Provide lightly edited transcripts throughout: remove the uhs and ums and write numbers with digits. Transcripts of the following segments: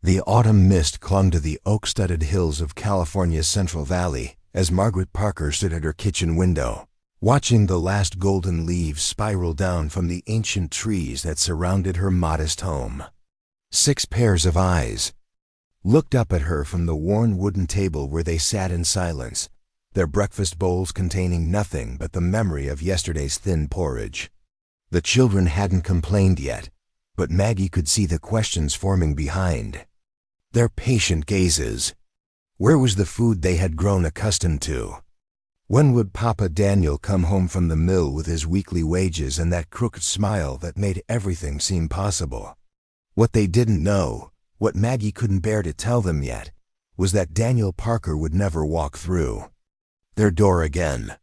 The autumn mist clung to the oak-studded hills of California's Central Valley as Margaret Parker stood at her kitchen window, watching the last golden leaves spiral down from the ancient trees that surrounded her modest home. 6 pairs of eyes looked up at her from the worn wooden table where they sat in silence, their breakfast bowls containing nothing but the memory of yesterday's thin porridge. The children hadn't complained yet, but Maggie could see the questions forming behind their patient gazes. Where was the food they had grown accustomed to? When would Papa Daniel come home from the mill with his weekly wages and that crooked smile that made everything seem possible? What they didn't know, what Maggie couldn't bear to tell them yet, was that Daniel Parker would never walk through their door again.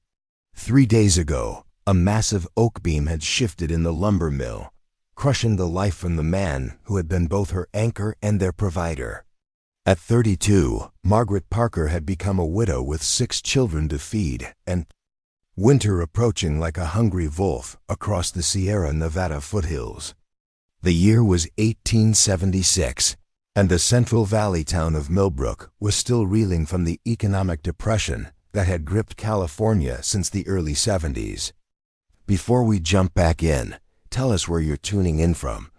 3 days ago, a massive oak beam had shifted in the lumber mill, crushing the life from the man who had been both her anchor and their provider. At 32, Margaret Parker had become a widow with 6 children to feed, and winter approaching like a hungry wolf across the Sierra Nevada foothills. The year was 1876, and the Central Valley town of Millbrook was still reeling from the economic depression that had gripped California since the early 70s. Before we jump back in, tell us where you're tuning in from,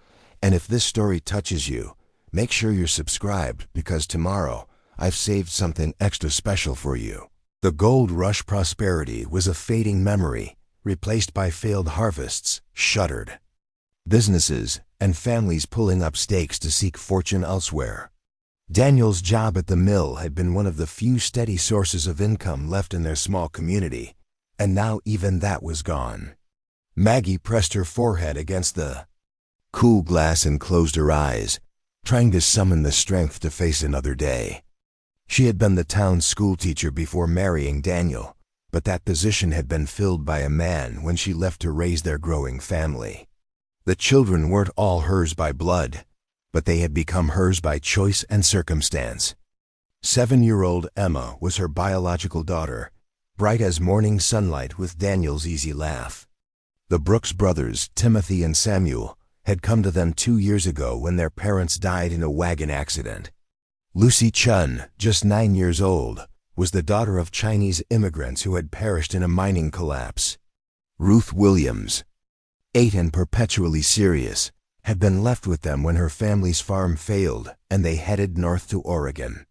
and if this story touches you, make sure you're subscribed because tomorrow I've saved something extra special for you. The gold rush prosperity was a fading memory, replaced by failed harvests, shuttered businesses, and families pulling up stakes to seek fortune elsewhere. Daniel's job at the mill had been one of the few steady sources of income left in their small community, and now even that was gone. Maggie pressed her forehead against the cool glass and closed her eyes, trying to summon the strength to face another day. She had been the town's schoolteacher before marrying Daniel, but that position had been filled by a man when she left to raise their growing family. The children weren't all hers by blood, but they had become hers by choice and circumstance. 7-year-old Emma was her biological daughter, bright as morning sunlight with Daniel's easy laugh. The Brooks brothers, Timothy and Samuel, had come to them 2 years ago when their parents died in a wagon accident. Lucy Chun, just 9 years old, was the daughter of Chinese immigrants who had perished in a mining collapse. Ruth Williams, 8 and perpetually serious, had been left with them when her family's farm failed and they headed north to Oregon.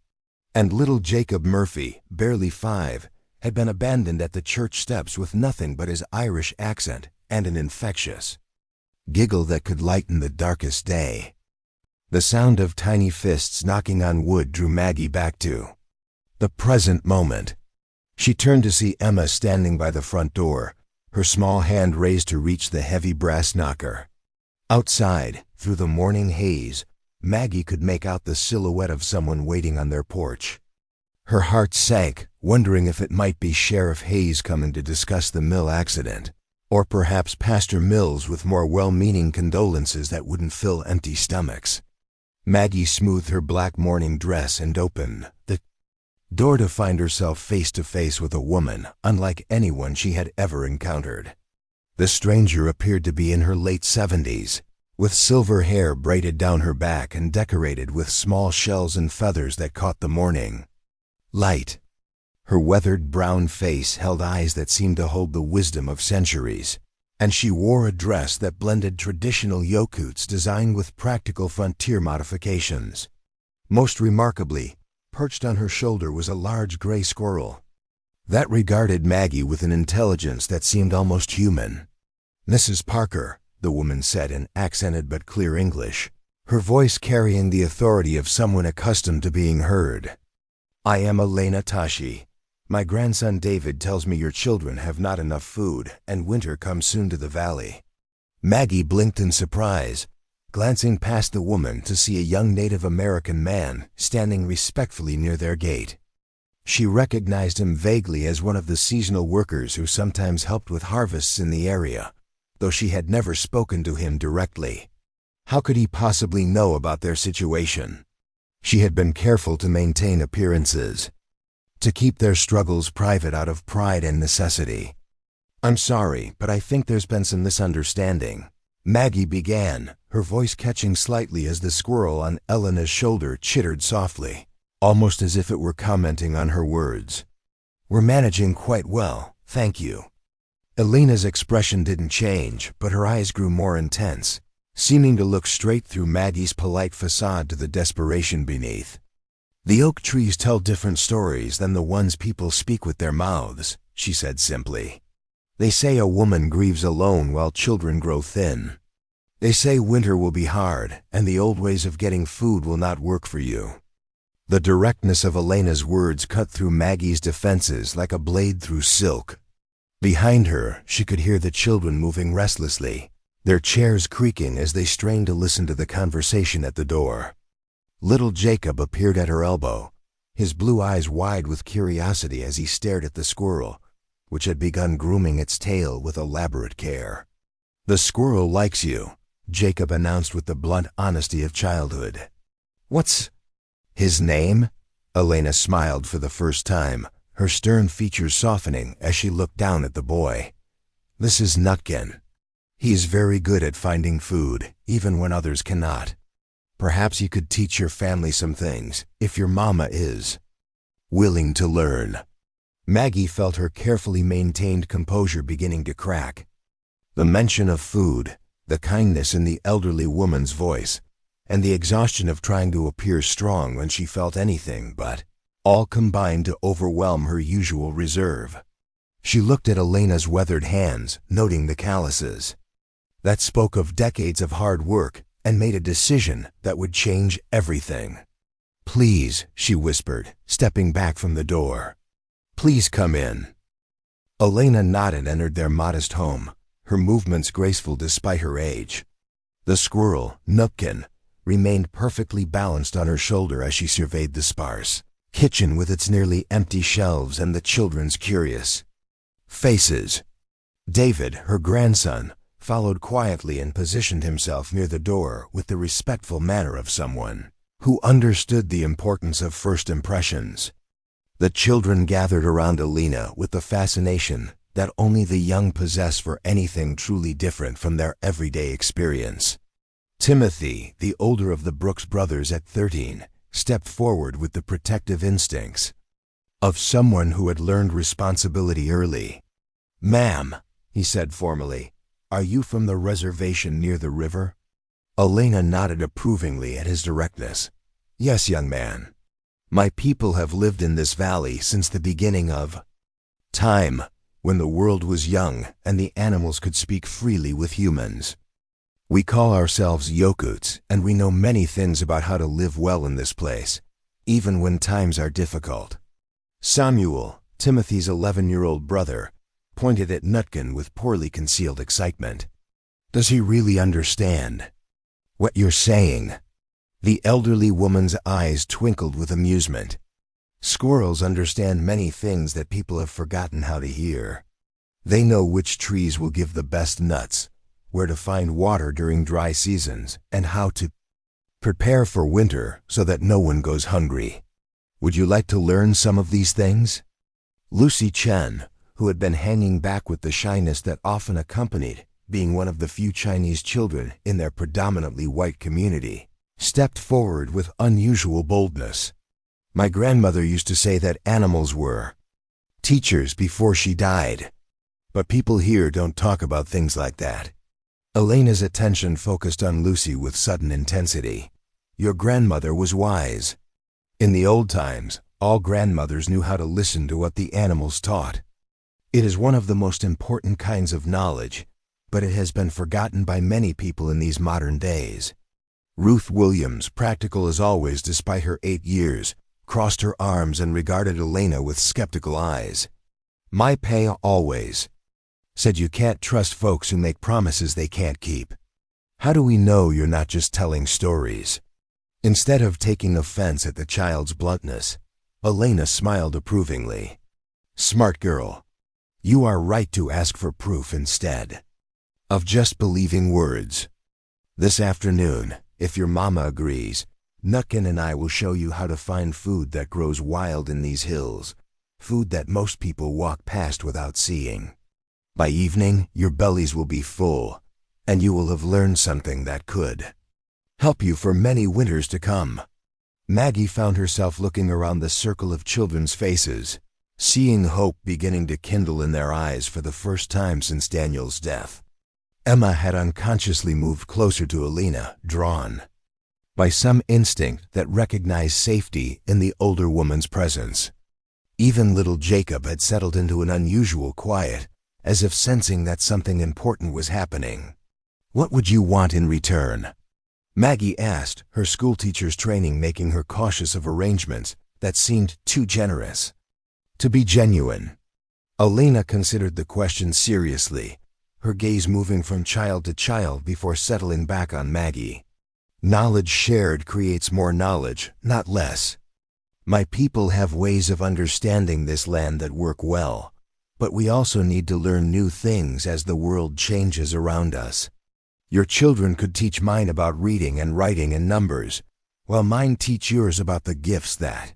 And little Jacob Murphy, barely 5, had been abandoned at the church steps with nothing but his Irish accent and an infectious giggle that could lighten the darkest day. The sound of tiny fists knocking on wood drew Maggie back to the present moment. She turned to see Emma standing by the front door, her small hand raised to reach the heavy brass knocker. Outside, through the morning haze, Maggie could make out the silhouette of someone waiting on their porch. Her heart sank, wondering if it might be Sheriff Hayes coming to discuss the mill accident, or perhaps Pastor Mills with more well-meaning condolences that wouldn't fill empty stomachs. Maggie smoothed her black morning dress and opened the door to find herself face to face with a woman unlike anyone she had ever encountered. The stranger appeared to be in her late 70s, with silver hair braided down her back and decorated with small shells and feathers that caught the morning light. Her weathered brown face held eyes that seemed to hold the wisdom of centuries, and she wore a dress that blended traditional Yokuts design with practical frontier modifications. Most remarkably, perched on her shoulder was a large gray squirrel that regarded Maggie with an intelligence that seemed almost human. "Mrs. Parker," the woman said in accented but clear English, her voice carrying the authority of someone accustomed to being heard. "I am Elena Tashi. My grandson David tells me your children have not enough food and winter comes soon to the valley." Maggie blinked in surprise, glancing past the woman to see a young Native American man standing respectfully near their gate. She recognized him vaguely as one of the seasonal workers who sometimes helped with harvests in the area, though she had never spoken to him directly. How could he possibly know about their situation? She had been careful to maintain appearances, to keep their struggles private out of pride and necessity. "I'm sorry, but I think there's been some misunderstanding," Maggie began, her voice catching slightly as the squirrel on Elena's shoulder chittered softly, almost as if it were commenting on her words. "We're managing quite well, thank you." Elena's expression didn't change, but her eyes grew more intense, seeming to look straight through Maggie's polite facade to the desperation beneath. "The oak trees tell different stories than the ones people speak with their mouths," she said simply. "They say a woman grieves alone while children grow thin. They say winter will be hard, and the old ways of getting food will not work for you." The directness of Elena's words cut through Maggie's defenses like a blade through silk. Behind her, she could hear the children moving restlessly, their chairs creaking as they strained to listen to the conversation at the door. Little Jacob appeared at her elbow, his blue eyes wide with curiosity as he stared at the squirrel, which had begun grooming its tail with elaborate care. "The squirrel likes you," Jacob announced with the blunt honesty of childhood. "What's his name?" Elena smiled for the first time, her stern features softening as she looked down at the boy. "This is Nutkin. He is very good at finding food, even when others cannot. Perhaps you could teach your family some things, if your mama is willing to learn." Maggie felt her carefully maintained composure beginning to crack. The mention of food, the kindness in the elderly woman's voice, and the exhaustion of trying to appear strong when she felt anything but, all combined to overwhelm her usual reserve. She looked at Elena's weathered hands, noting the calluses. That spoke of decades of hard work and made a decision that would change everything. "Please," she whispered, stepping back from the door. "Please come in." Elena nodded and entered their modest home, her movements graceful despite her age. The squirrel, Nutkin, remained perfectly balanced on her shoulder as she surveyed the sparse kitchen with its nearly empty shelves and the children's curious faces. David, her grandson, followed quietly and positioned himself near the door with the respectful manner of someone who understood the importance of first impressions. The children gathered around Elena with the fascination that only the young possess for anything truly different from their everyday experience. Timothy, the older of the Brooks brothers at 13, stepped forward with the protective instincts of someone who had learned responsibility early. "Ma'am," he said formally, "are you from the reservation near the river?" Elena nodded approvingly at his directness. "Yes, young man. My people have lived in this valley since the beginning of time, when the world was young and the animals could speak freely with humans. We call ourselves Yokuts, and we know many things about how to live well in this place, even when times are difficult." Samuel, Timothy's 11-year-old brother, pointed at Nutkin with poorly concealed excitement. "Does he really understand what you're saying?" The elderly woman's eyes twinkled with amusement. "Squirrels understand many things that people have forgotten how to hear. They know which trees will give the best nuts, where to find water during dry seasons, and how to prepare for winter so that no one goes hungry. Would you like to learn some of these things?" Lucy Chen, who had been hanging back with the shyness that often accompanied being one of the few Chinese children in their predominantly white community, stepped forward with unusual boldness. "My grandmother used to say that animals were teachers before she died. But people here don't talk about things like that." Elena's attention focused on Lucy with sudden intensity. "Your grandmother was wise. In the old times, all grandmothers knew how to listen to what the animals taught. It is one of the most important kinds of knowledge, but it has been forgotten by many people in these modern days." Ruth Williams, practical as always despite her 8 years, crossed her arms and regarded Elena with skeptical eyes. "My pay always said you can't trust folks who make promises they can't keep. How do we know you're not just telling stories?" Instead of taking offense at the child's bluntness, Elena smiled approvingly. "Smart girl. You are right to ask for proof instead of just believing words. This afternoon, if your mama agrees, Nutkin and I will show you how to find food that grows wild in these hills, food that most people walk past without seeing. By evening, your bellies will be full, and you will have learned something that could help you for many winters to come. Maggie found herself looking around the circle of children's faces, seeing hope beginning to kindle in their eyes for the first time since Daniel's death. Emma had unconsciously moved closer to Alina, drawn by some instinct that recognized safety in the older woman's presence. Even little Jacob had settled into an unusual quiet, as if sensing that something important was happening. "What would you want in return?" Maggie asked, her schoolteacher's training making her cautious of arrangements that seemed too generous. To be genuine. Alina considered the question seriously, her gaze moving from child to child before settling back on Maggie. "Knowledge shared creates more knowledge, not less. My people have ways of understanding this land that work well, but we also need to learn new things as the world changes around us. Your children could teach mine about reading and writing and numbers, while mine teach yours about the gifts that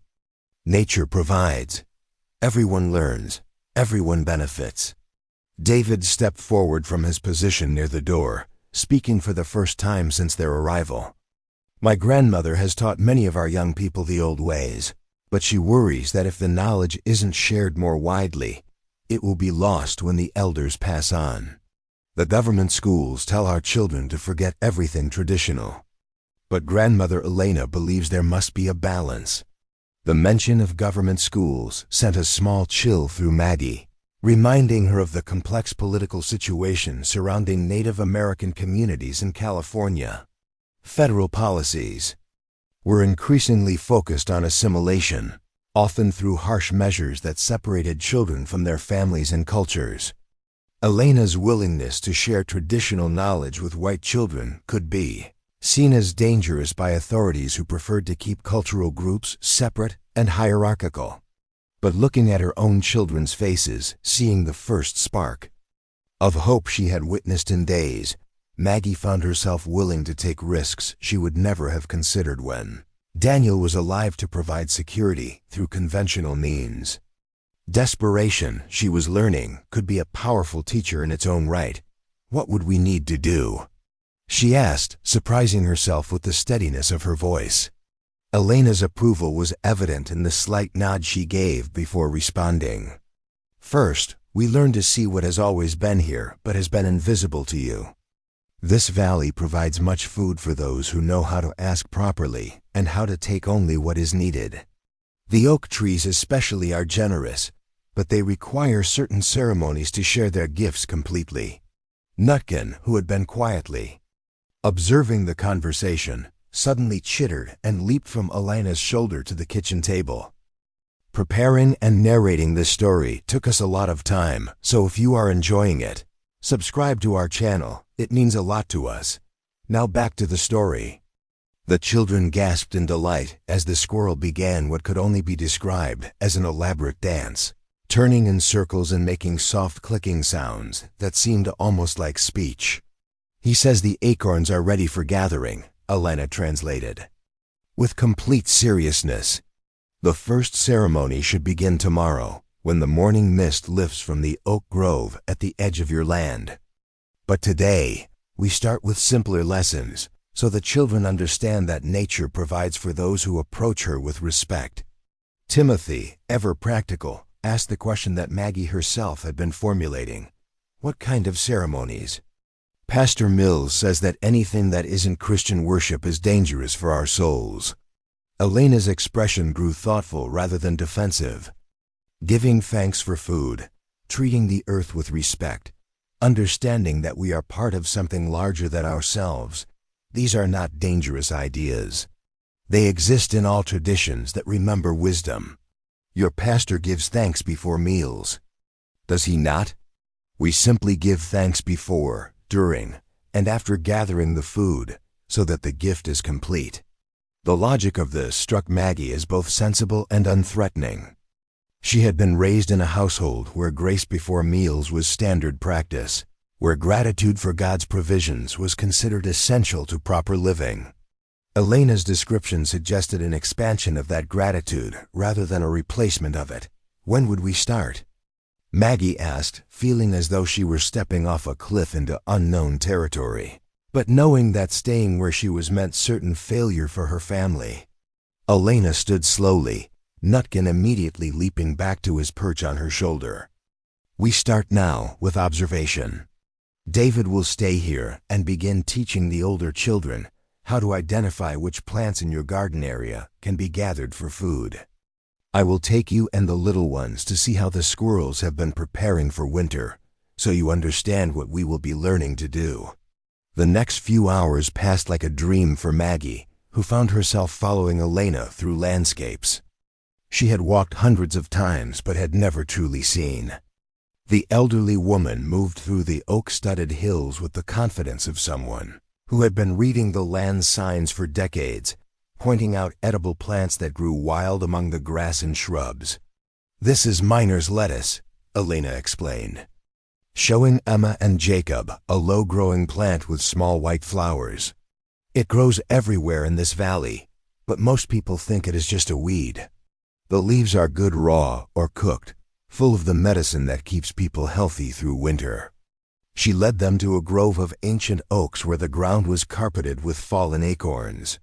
nature provides. Everyone learns, everyone benefits." David stepped forward from his position near the door, speaking for the first time since their arrival. "My grandmother has taught many of our young people the old ways, but she worries that if the knowledge isn't shared more widely, it will be lost when the elders pass on. The government schools tell our children to forget everything traditional. But Grandmother Elena believes there must be a balance." The mention of government schools sent a small chill through Maggie, reminding her of the complex political situation surrounding Native American communities in California. Federal policies were increasingly focused on assimilation, often through harsh measures that separated children from their families and cultures. Elena's willingness to share traditional knowledge with white children could be seen as dangerous by authorities who preferred to keep cultural groups separate and hierarchical. But looking at her own children's faces, seeing the first spark of hope she had witnessed in days, Maggie found herself willing to take risks she would never have considered when Daniel was alive to provide security through conventional means. Desperation, she was learning, could be a powerful teacher in its own right. "What would we need to do?" she asked, surprising herself with the steadiness of her voice. Elena's approval was evident in the slight nod she gave before responding. "First, we learn to see what has always been here but has been invisible to you. This valley provides much food for those who know how to ask properly and how to take only what is needed. The oak trees especially are generous, but they require certain ceremonies to share their gifts completely." Nutkin, who had been quietly observing the conversation, suddenly chittered and leaped from Elena's shoulder to the kitchen table. "Preparing and narrating this story took us a lot of time, so if you are enjoying it, subscribe to our channel. It means a lot to us. Now back to the story." The children gasped in delight as the squirrel began what could only be described as an elaborate dance, turning in circles and making soft clicking sounds that seemed almost like speech. "He says the acorns are ready for gathering," Elena translated. With complete seriousness, "The first ceremony should begin tomorrow, when the morning mist lifts from the oak grove at the edge of your land. But today, we start with simpler lessons, so the children understand that nature provides for those who approach her with respect." Timothy, ever practical, asked the question that Maggie herself had been formulating. "What kind of ceremonies?" "Pastor Mills says that anything that isn't Christian worship is dangerous for our souls." Elena's expression grew thoughtful rather than defensive. "Giving thanks for food, treating the earth with respect, understanding that we are part of something larger than ourselves, these are not dangerous ideas. They exist in all traditions that remember wisdom. Your pastor gives thanks before meals. Does he not? We simply give thanks before, during, and after gathering the food, so that the gift is complete." The logic of this struck Maggie as both sensible and unthreatening. She had been raised in a household where grace before meals was standard practice, where gratitude for God's provisions was considered essential to proper living. Elena's description suggested an expansion of that gratitude rather than a replacement of it. "When would we start?" Maggie asked, feeling as though she were stepping off a cliff into unknown territory, but knowing that staying where she was meant certain failure for her family. Elena stood slowly, Nutkin immediately leaping back to his perch on her shoulder. We start now with observation. David will stay here and begin teaching the older children how to identify which plants in your garden area can be gathered for food. I will take you and the little ones to see how the squirrels have been preparing for winter, so you understand what we will be learning to do. The next few hours passed like a dream for Maggie, who found herself following Elena through landscapes she had walked hundreds of times but had never truly seen. The elderly woman moved through the oak-studded hills with the confidence of someone who had been reading the land signs for decades, pointing out edible plants that grew wild among the grass and shrubs. This is miner's lettuce, Elena explained, showing Emma and Jacob a low-growing plant with small white flowers. It grows everywhere in this valley, but most people think it is just a weed. The leaves are good raw or cooked, full of the medicine that keeps people healthy through winter. She led them to a grove of ancient oaks where the ground was carpeted with fallen acorns.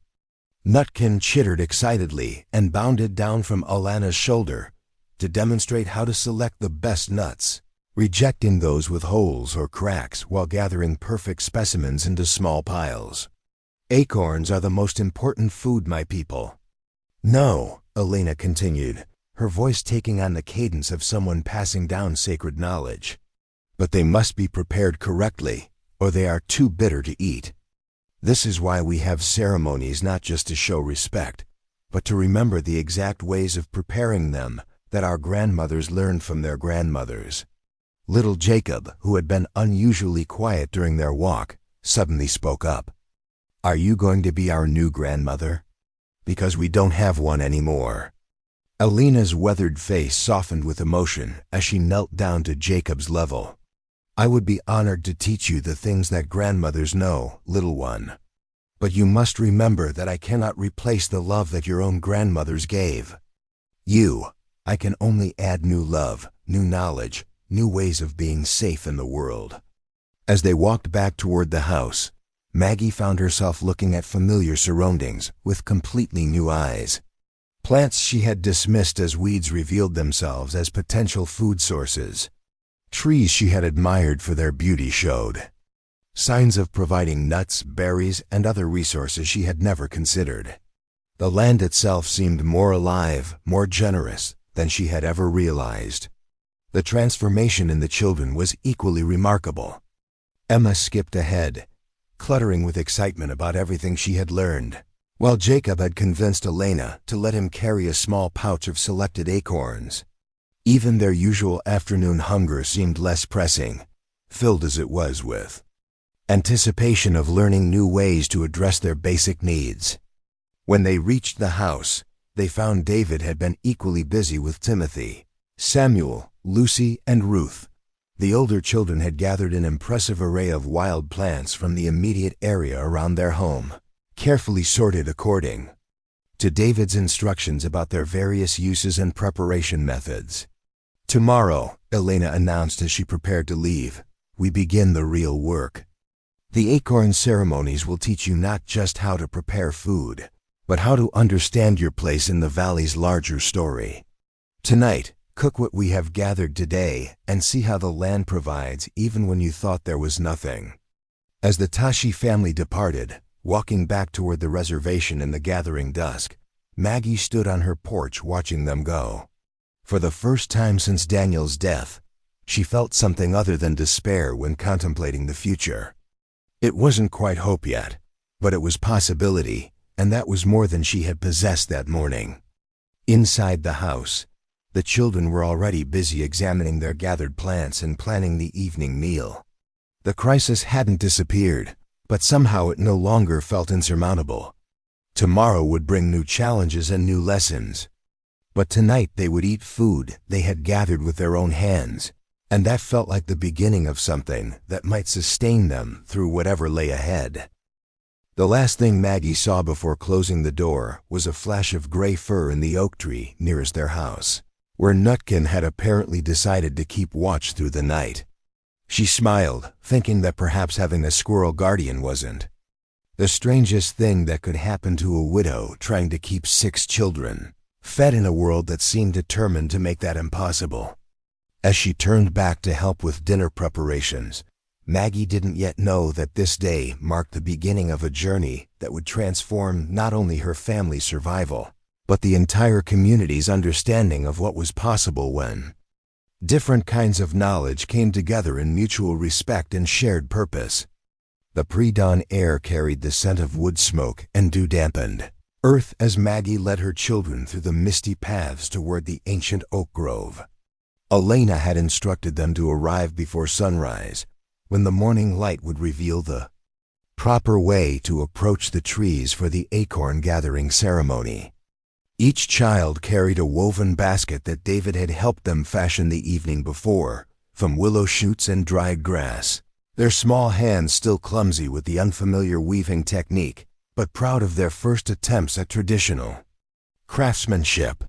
Nutkin chittered excitedly and bounded down from Alana's shoulder to demonstrate how to select the best nuts, rejecting those with holes or cracks while gathering perfect specimens into small piles. Acorns are the most important food, my people. No, Elena continued, her voice taking on the cadence of someone passing down sacred knowledge. But they must be prepared correctly, or they are too bitter to eat. This is why we have ceremonies, not just to show respect, but to remember the exact ways of preparing them that our grandmothers learned from their grandmothers. Little Jacob, who had been unusually quiet during their walk, suddenly spoke up. Are you going to be our new grandmother? Because we don't have one anymore. Elena's weathered face softened with emotion as she knelt down to Jacob's level. I would be honored to teach you the things that grandmothers know, little one. But you must remember that I cannot replace the love that your own grandmothers gave. I can only add new love, new knowledge, new ways of being safe in the world. As they walked back toward the house, Maggie found herself looking at familiar surroundings with completely new eyes. Plants she had dismissed as weeds revealed themselves as potential food sources. Trees she had admired for their beauty showed signs of providing nuts, berries, and other resources she had never considered. The land itself seemed more alive, more generous than she had ever realized. The transformation in the children was equally remarkable. Emma skipped ahead, cluttering with excitement about everything she had learned, while Jacob had convinced Elena to let him carry a small pouch of selected acorns. Even their usual afternoon hunger seemed less pressing, filled as it was with anticipation of learning new ways to address their basic needs. When they reached the house, they found David had been equally busy with Timothy, Samuel, Lucy, and Ruth. The older children had gathered an impressive array of wild plants from the immediate area around their home, carefully sorted according to David's instructions about their various uses and preparation methods. Tomorrow, Elena announced as she prepared to leave, we begin the real work. The Acorn ceremonies will teach you not just how to prepare food, but how to understand your place in the valley's larger story. Tonight, cook what we have gathered today and see how the land provides even when you thought there was nothing. As the Tashi family departed, walking back toward the reservation in the gathering dusk, Maggie stood on her porch watching them go. For the first time since Daniel's death, she felt something other than despair when contemplating the future. It wasn't quite hope yet, but it was possibility, and that was more than she had possessed that morning. Inside the house, the children were already busy examining their gathered plants and planning the evening meal. The crisis hadn't disappeared, but somehow it no longer felt insurmountable. Tomorrow would bring new challenges and new lessons. But tonight they would eat food they had gathered with their own hands, and that felt like the beginning of something that might sustain them through whatever lay ahead. The last thing Maggie saw before closing the door was a flash of gray fur in the oak tree nearest their house. where Nutkin had apparently decided to keep watch through the night. She smiled, thinking that perhaps having a squirrel guardian wasn't the strangest thing that could happen to a widow trying to keep 6 children, fed in a world that seemed determined to make that impossible. As she turned back to help with dinner preparations, Maggie didn't yet know that this day marked the beginning of a journey that would transform not only her family's survival, but the entire community's understanding of what was possible when different kinds of knowledge came together in mutual respect and shared purpose. The pre-dawn air carried the scent of wood smoke and dew-dampened earth as Maggie led her children through the misty paths toward the ancient oak grove. Elena had instructed them to arrive before sunrise, when the morning light would reveal the proper way to approach the trees for the acorn gathering ceremony. Each child carried a woven basket that David had helped them fashion the evening before, from willow shoots and dried grass, their small hands still clumsy with the unfamiliar weaving technique, but proud of their first attempts at traditional craftsmanship.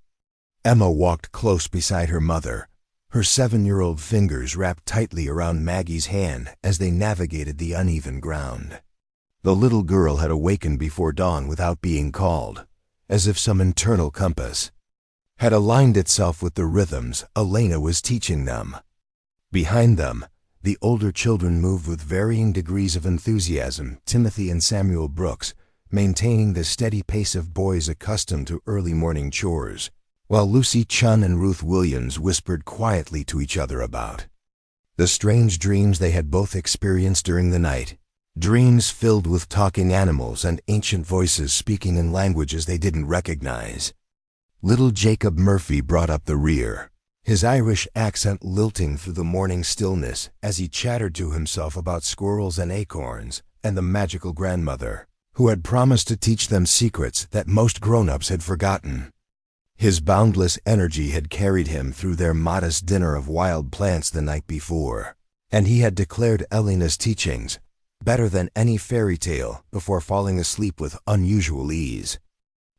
Emma walked close beside her mother, her 7-year-old fingers wrapped tightly around Maggie's hand as they navigated the uneven ground. The little girl had awakened before dawn without being called, as if some internal compass had aligned itself with the rhythms Elena was teaching them. Behind them, the older children moved with varying degrees of enthusiasm, Timothy and Samuel Brooks maintaining the steady pace of boys accustomed to early morning chores, while Lucy Chun and Ruth Williams whispered quietly to each other about the strange dreams they had both experienced during the night, dreams filled with talking animals and ancient voices speaking in languages they didn't recognize. Little Jacob Murphy brought up the rear, his Irish accent lilting through the morning stillness as he chattered to himself about squirrels and acorns and the magical grandmother, who had promised to teach them secrets that most grown-ups had forgotten. His boundless energy had carried him through their modest dinner of wild plants the night before, and he had declared Elena's teachings better than any fairy tale before falling asleep with unusual ease.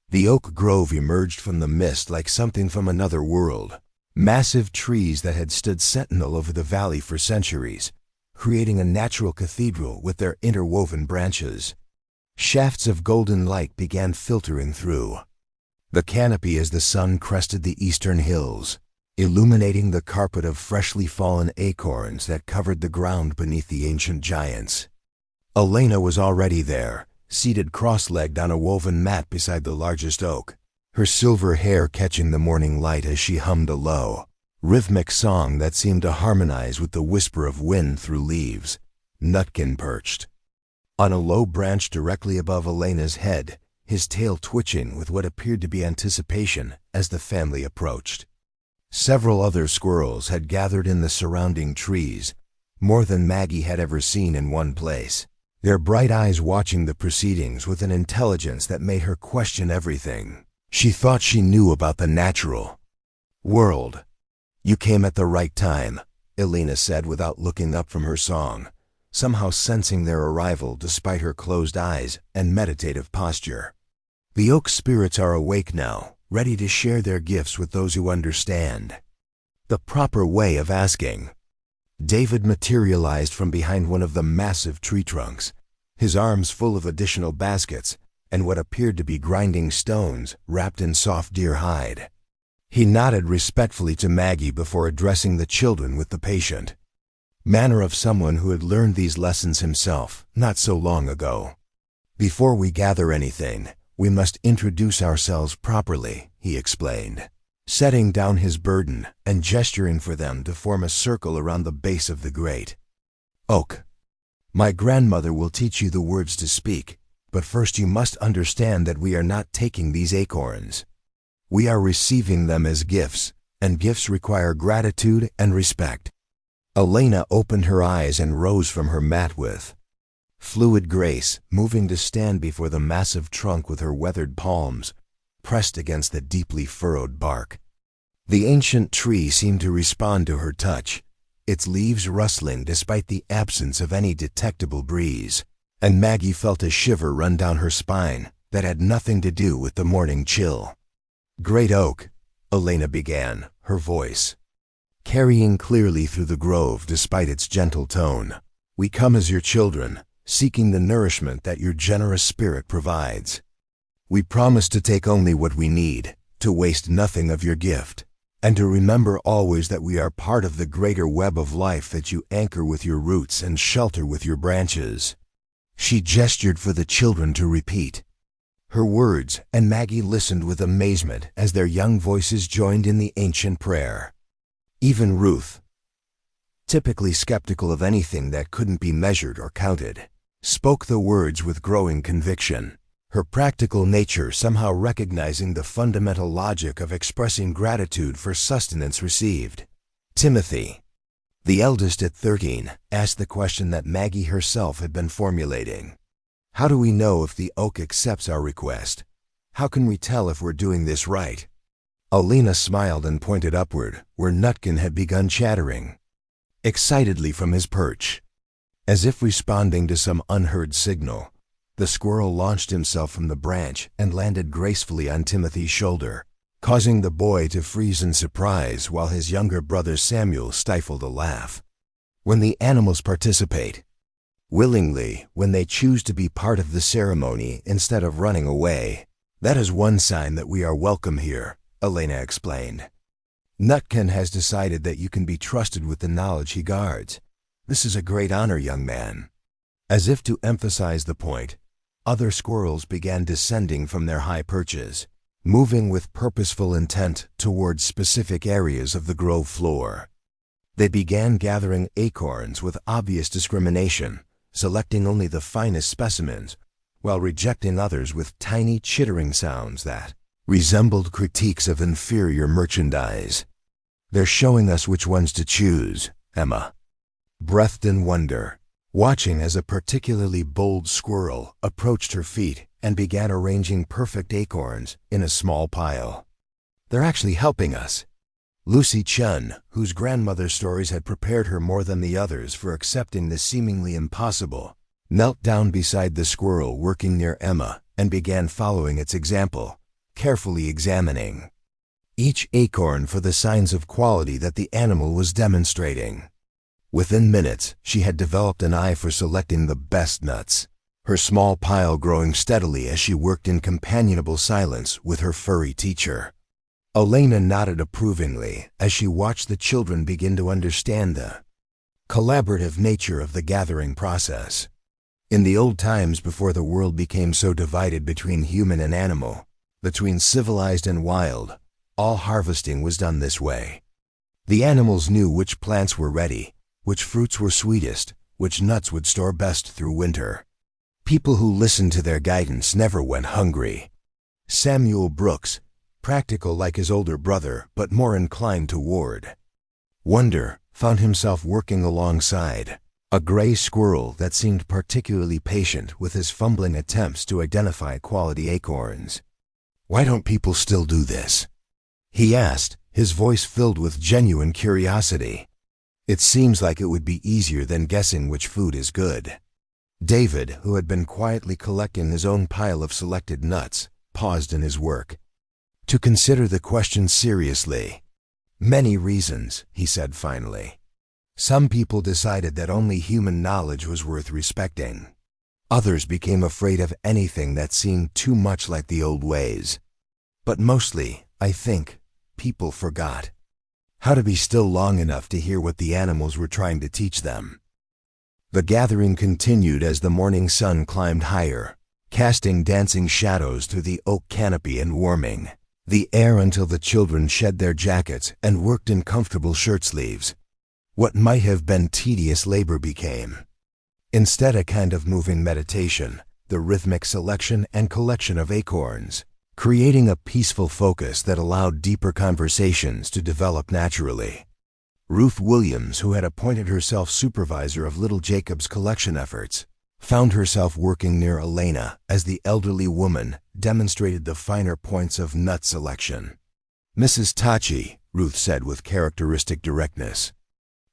The oak grove emerged from the mist like something from another world, massive trees that had stood sentinel over the valley for centuries, creating a natural cathedral with their interwoven branches. Shafts of golden light began filtering through the canopy as the sun crested the eastern hills, illuminating the carpet of freshly fallen acorns that covered the ground beneath the ancient giants. Elena was already there, seated cross-legged on a woven mat beside the largest oak, her silver hair catching the morning light as she hummed a low, rhythmic song that seemed to harmonize with the whisper of wind through leaves. Nutkin perched on a low branch directly above Elena's head, his tail twitching with what appeared to be anticipation as the family approached. Several other squirrels had gathered in the surrounding trees, more than Maggie had ever seen in one place, their bright eyes watching the proceedings with an intelligence that made her question everything she thought she knew about the natural world. "You came at the right time," Elena said without looking up from her song, somehow sensing their arrival despite her closed eyes and meditative posture. "The oak spirits are awake now, ready to share their gifts with those who understand the proper way of asking." David materialized from behind one of the massive tree trunks, his arms full of additional baskets and what appeared to be grinding stones wrapped in soft deer hide. He nodded respectfully to Maggie before addressing the children with the patient manner of someone who had learned these lessons himself not so long ago. "Before we gather anything, we must introduce ourselves properly," he explained, setting down his burden and gesturing for them to form a circle around the base of the great oak. "My grandmother will teach you the words to speak, but first you must understand that we are not taking these acorns. We are receiving them as gifts, and gifts require gratitude and respect." Elena opened her eyes and rose from her mat with fluid grace, moving to stand before the massive trunk with her weathered palms pressed against the deeply furrowed bark. The ancient tree seemed to respond to her touch, its leaves rustling despite the absence of any detectable breeze, and Maggie felt a shiver run down her spine that had nothing to do with the morning chill. "Great oak," Elena began, her voice carrying clearly through the grove despite its gentle tone. "We come as your children, seeking the nourishment that your generous spirit provides. We promise to take only what we need, to waste nothing of your gift, and to remember always that we are part of the greater web of life that you anchor with your roots and shelter with your branches." She gestured for the children to repeat her words, and Maggie listened with amazement as their young voices joined in the ancient prayer. Even Ruth, typically skeptical of anything that couldn't be measured or counted, spoke the words with growing conviction, her practical nature somehow recognizing the fundamental logic of expressing gratitude for sustenance received. Timothy, the eldest at 13, asked the question that Maggie herself had been formulating. "How do we know if the oak accepts our request? How can we tell if we're doing this right?" Alina smiled and pointed upward, where Nutkin had begun chattering excitedly from his perch. As if responding to some unheard signal, the squirrel launched himself from the branch and landed gracefully on Timothy's shoulder, causing the boy to freeze in surprise while his younger brother Samuel stifled a laugh. When the animals participate willingly, when they choose to be part of the ceremony instead of running away, that is one sign that we are welcome here, Elena explained. "Nutkin has decided that you can be trusted with the knowledge he guards. This is a great honor, young man." As if to emphasize the point, other squirrels began descending from their high perches, moving with purposeful intent towards specific areas of the grove floor. They began gathering acorns with obvious discrimination, selecting only the finest specimens, while rejecting others with tiny chittering sounds that resembled critiques of inferior merchandise. "They're showing us which ones to choose," Emma breathed in wonder, watching as a particularly bold squirrel approached her feet and began arranging perfect acorns in a small pile. "They're actually helping us." Lucy Chun, whose grandmother's stories had prepared her more than the others for accepting the seemingly impossible, knelt down beside the squirrel working near Emma and began following its example, carefully examining each acorn for the signs of quality that the animal was demonstrating. Within minutes, she had developed an eye for selecting the best nuts, her small pile growing steadily as she worked in companionable silence with her furry teacher. Elena nodded approvingly as she watched the children begin to understand the collaborative nature of the gathering process. In the old times before the world became so divided between human and animal, between civilized and wild, all harvesting was done this way. The animals knew which plants were ready, which fruits were sweetest, which nuts would store best through winter. People who listened to their guidance never went hungry. Samuel Brooks, practical like his older brother but more inclined toward wonder, found himself working alongside a gray squirrel that seemed particularly patient with his fumbling attempts to identify quality acorns. "Why don't people still do this?" he asked, his voice filled with genuine curiosity. "It seems like it would be easier than guessing which food is good." David, who had been quietly collecting his own pile of selected nuts, paused in his work to consider the question seriously. "Many reasons," he said finally. "Some people decided that only human knowledge was worth respecting. Others became afraid of anything that seemed too much like the old ways. But mostly, I think, people forgot how to be still long enough to hear what the animals were trying to teach them." The gathering continued as the morning sun climbed higher, casting dancing shadows through the oak canopy and warming the air until the children shed their jackets and worked in comfortable shirt sleeves. What might have been tedious labor became, instead, a kind of moving meditation, the rhythmic selection and collection of acorns, creating a peaceful focus that allowed deeper conversations to develop naturally. Ruth Williams, who had appointed herself supervisor of little Jacob's collection efforts, found herself working near Elena as the elderly woman demonstrated the finer points of nut selection. "Mrs. Tachi," Ruth said with characteristic directness,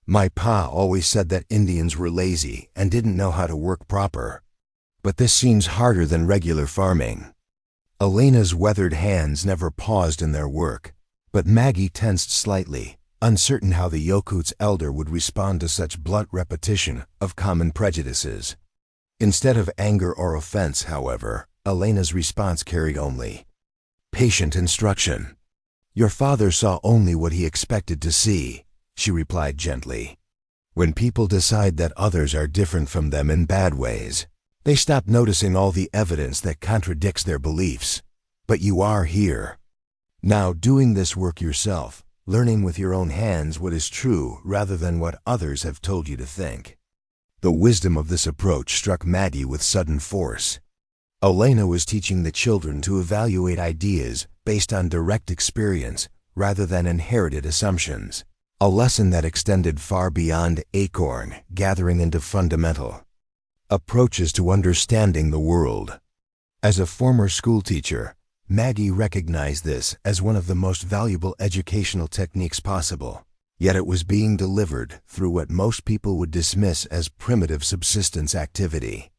"my pa always said that Indians were lazy and didn't know how to work proper. But this seems harder than regular farming." Elena's weathered hands never paused in their work, But Maggie tensed slightly, uncertain how the Yokuts elder would respond to such blunt repetition of common prejudices. Instead of anger or offense, however, Elena's response carried only patient instruction. "Your father saw only what he expected to see," she replied gently. "When people decide that others are different from them in bad ways, they stop noticing all the evidence that contradicts their beliefs. But you are here now doing this work yourself, learning with your own hands what is true rather than what others have told you to think." The wisdom of this approach struck Maggie with sudden force. Elena was teaching the children to evaluate ideas based on direct experience rather than inherited assumptions, a lesson that extended far beyond Acorn, gathering into fundamental approaches to understanding the world. As a former schoolteacher, Maggie recognized this as one of the most valuable educational techniques possible, yet it was being delivered through what most people would dismiss as primitive subsistence activity.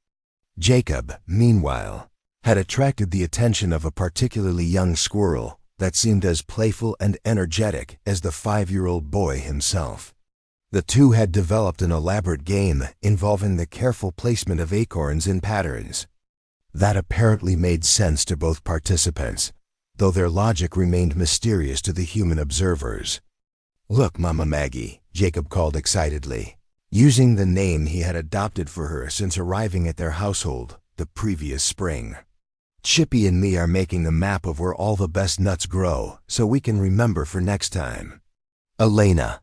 Jacob, meanwhile, had attracted the attention of a particularly young squirrel that seemed as playful and energetic as the 5-year-old boy himself. The two had developed an elaborate game involving the careful placement of acorns in patterns that apparently made sense to both participants, though their logic remained mysterious to the human observers. "Look, Mama Maggie," Jacob called excitedly, using the name he had adopted for her since arriving at their household the previous spring. "Chippy and me are making a map of where all the best nuts grow so we can remember for next time." Elena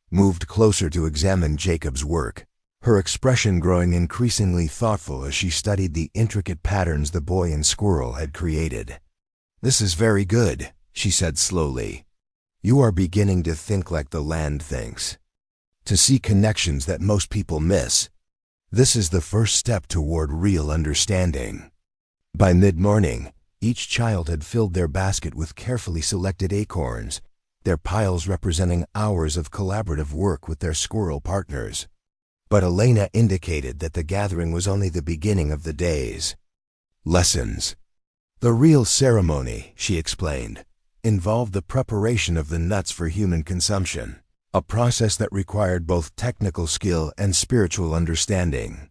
moved closer to examine Jacob's work, her expression growing increasingly thoughtful as she studied the intricate patterns the boy and squirrel had created. "This is very good," she said slowly. "You are beginning to think like the land thinks, to see connections that most people miss. This is the first step toward real understanding." By mid-morning, each child had filled their basket with carefully selected acorns, their piles representing hours of collaborative work with their squirrel partners. But Elena indicated that the gathering was only the beginning of the day's lessons. The real ceremony, she explained, involved the preparation of the nuts for human consumption, a process that required both technical skill and spiritual understanding.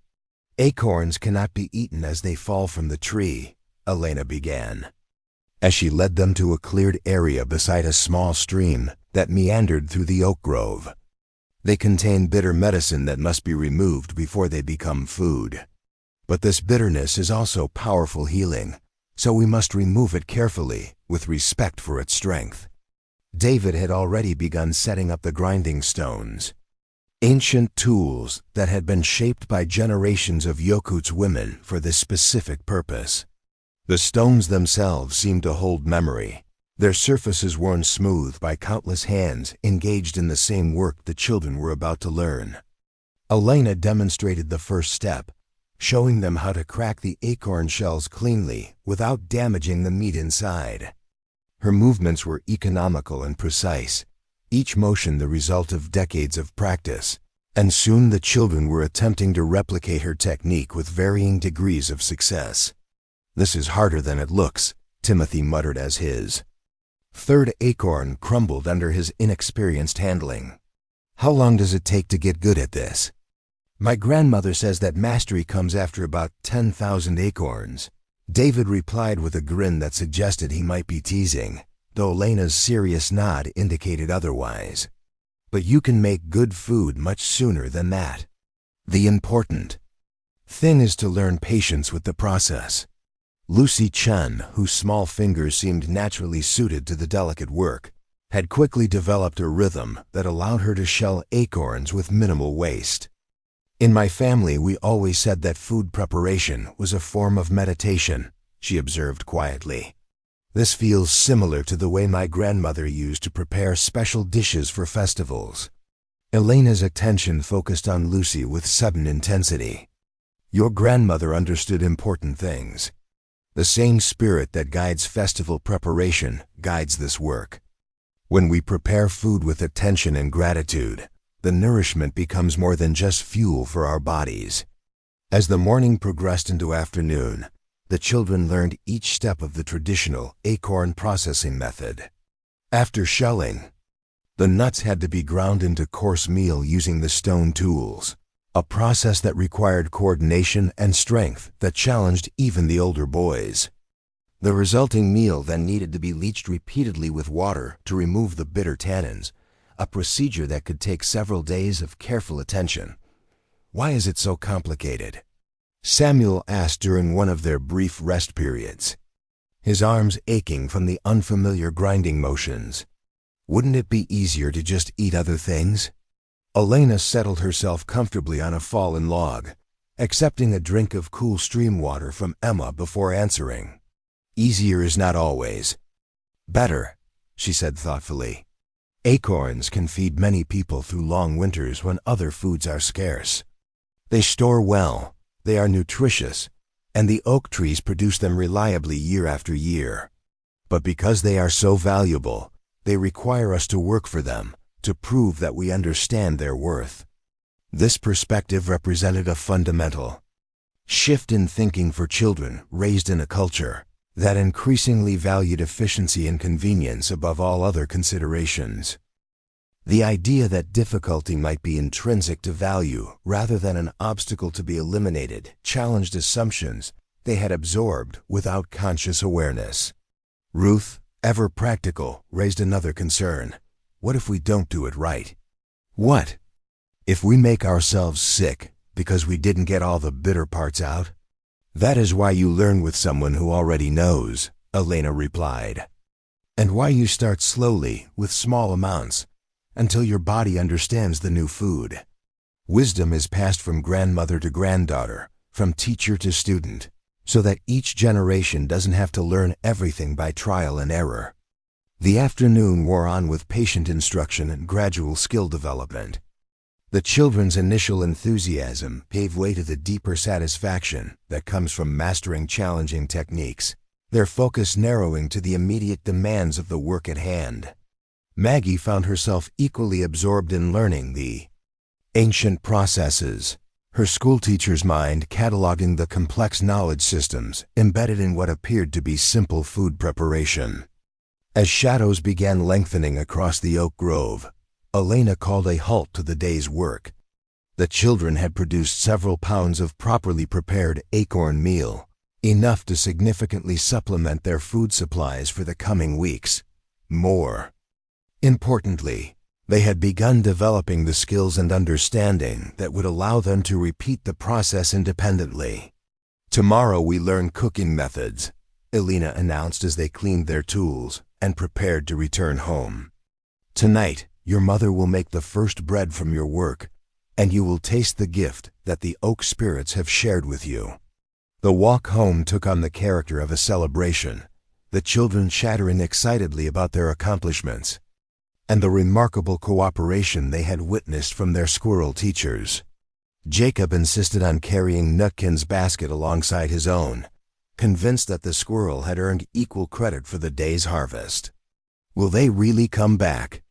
"Acorns cannot be eaten as they fall from the tree," Elena began, as she led them to a cleared area beside a small stream that meandered through the oak grove. "They contain bitter medicine that must be removed before they become food. But this bitterness is also powerful healing, so we must remove it carefully, with respect for its strength." David had already begun setting up the grinding stones, ancient tools that had been shaped by generations of Yokuts women for this specific purpose. The stones themselves seemed to hold memory, their surfaces worn smooth by countless hands engaged in the same work the children were about to learn. Elena demonstrated the first step, showing them how to crack the acorn shells cleanly without damaging the meat inside. Her movements were economical and precise, each motion the result of decades of practice, and soon the children were attempting to replicate her technique with varying degrees of success. "This is harder than it looks," Timothy muttered as his third acorn crumbled under his inexperienced handling. "How long does it take to get good at this?" "My grandmother says that mastery comes after about 10,000 acorns." David replied with a grin that suggested he might be teasing, though Elena's serious nod indicated otherwise. "But you can make good food much sooner than that. The important thing is to learn patience with the process." Lucy Chen, whose small fingers seemed naturally suited to the delicate work, had quickly developed a rhythm that allowed her to shell acorns with minimal waste. "In my family, we always said that food preparation was a form of meditation," she observed quietly. "This feels similar to the way my grandmother used to prepare special dishes for festivals." Elena's attention focused on Lucy with sudden intensity. "Your grandmother understood important things. The same spirit that guides festival preparation guides this work. When we prepare food with attention and gratitude, the nourishment becomes more than just fuel for our bodies." As the morning progressed into afternoon, the children learned each step of the traditional acorn processing method. After shelling, the nuts had to be ground into coarse meal using the stone tools, a process that required coordination and strength that challenged even the older boys. The resulting meal then needed to be leached repeatedly with water to remove the bitter tannins, a procedure that could take several days of careful attention. "Why is it so complicated?" Samuel asked during one of their brief rest periods, his arms aching from the unfamiliar grinding motions. "Wouldn't it be easier to just eat other things?" Elena settled herself comfortably on a fallen log, accepting a drink of cool stream water from Emma before answering. "Easier is not always better," she said thoughtfully. "Acorns can feed many people through long winters when other foods are scarce. They store well, they are nutritious, and the oak trees produce them reliably year after year. But because they are so valuable, they require us to work for them, to prove that we understand their worth." This perspective represented a fundamental shift in thinking for children raised in a culture that increasingly valued efficiency and convenience above all other considerations. The idea that difficulty might be intrinsic to value rather than an obstacle to be eliminated challenged assumptions they had absorbed without conscious awareness. Ruth, ever practical, raised another concern. What if we don't do it right? What if we make ourselves sick because we didn't get all the bitter parts out? "That is why you learn with someone who already knows," Elena replied. "And why you start slowly, with small amounts, until your body understands the new food. Wisdom is passed from grandmother to granddaughter, from teacher to student, so that each generation doesn't have to learn everything by trial and error." The afternoon wore on with patient instruction and gradual skill development. The children's initial enthusiasm gave way to the deeper satisfaction that comes from mastering challenging techniques, their focus narrowing to the immediate demands of the work at hand. Maggie found herself equally absorbed in learning the ancient processes, her schoolteacher's mind cataloging the complex knowledge systems embedded in what appeared to be simple food preparation. As shadows began lengthening across the oak grove, Elena called a halt to the day's work. The children had produced several pounds of properly prepared acorn meal, enough to significantly supplement their food supplies for the coming weeks. More importantly, they had begun developing the skills and understanding that would allow them to repeat the process independently. "Tomorrow we learn cooking methods," Elena announced as they cleaned their tools and prepared to return home. "Tonight, your mother will make the first bread from your work, and you will taste the gift that the oak spirits have shared with you." The walk home took on the character of a celebration, the children chattering excitedly about their accomplishments and the remarkable cooperation they had witnessed from their squirrel teachers. Jacob insisted on carrying Nutkin's basket alongside his own, convinced that the squirrel had earned equal credit for the day's harvest. "Will they really come back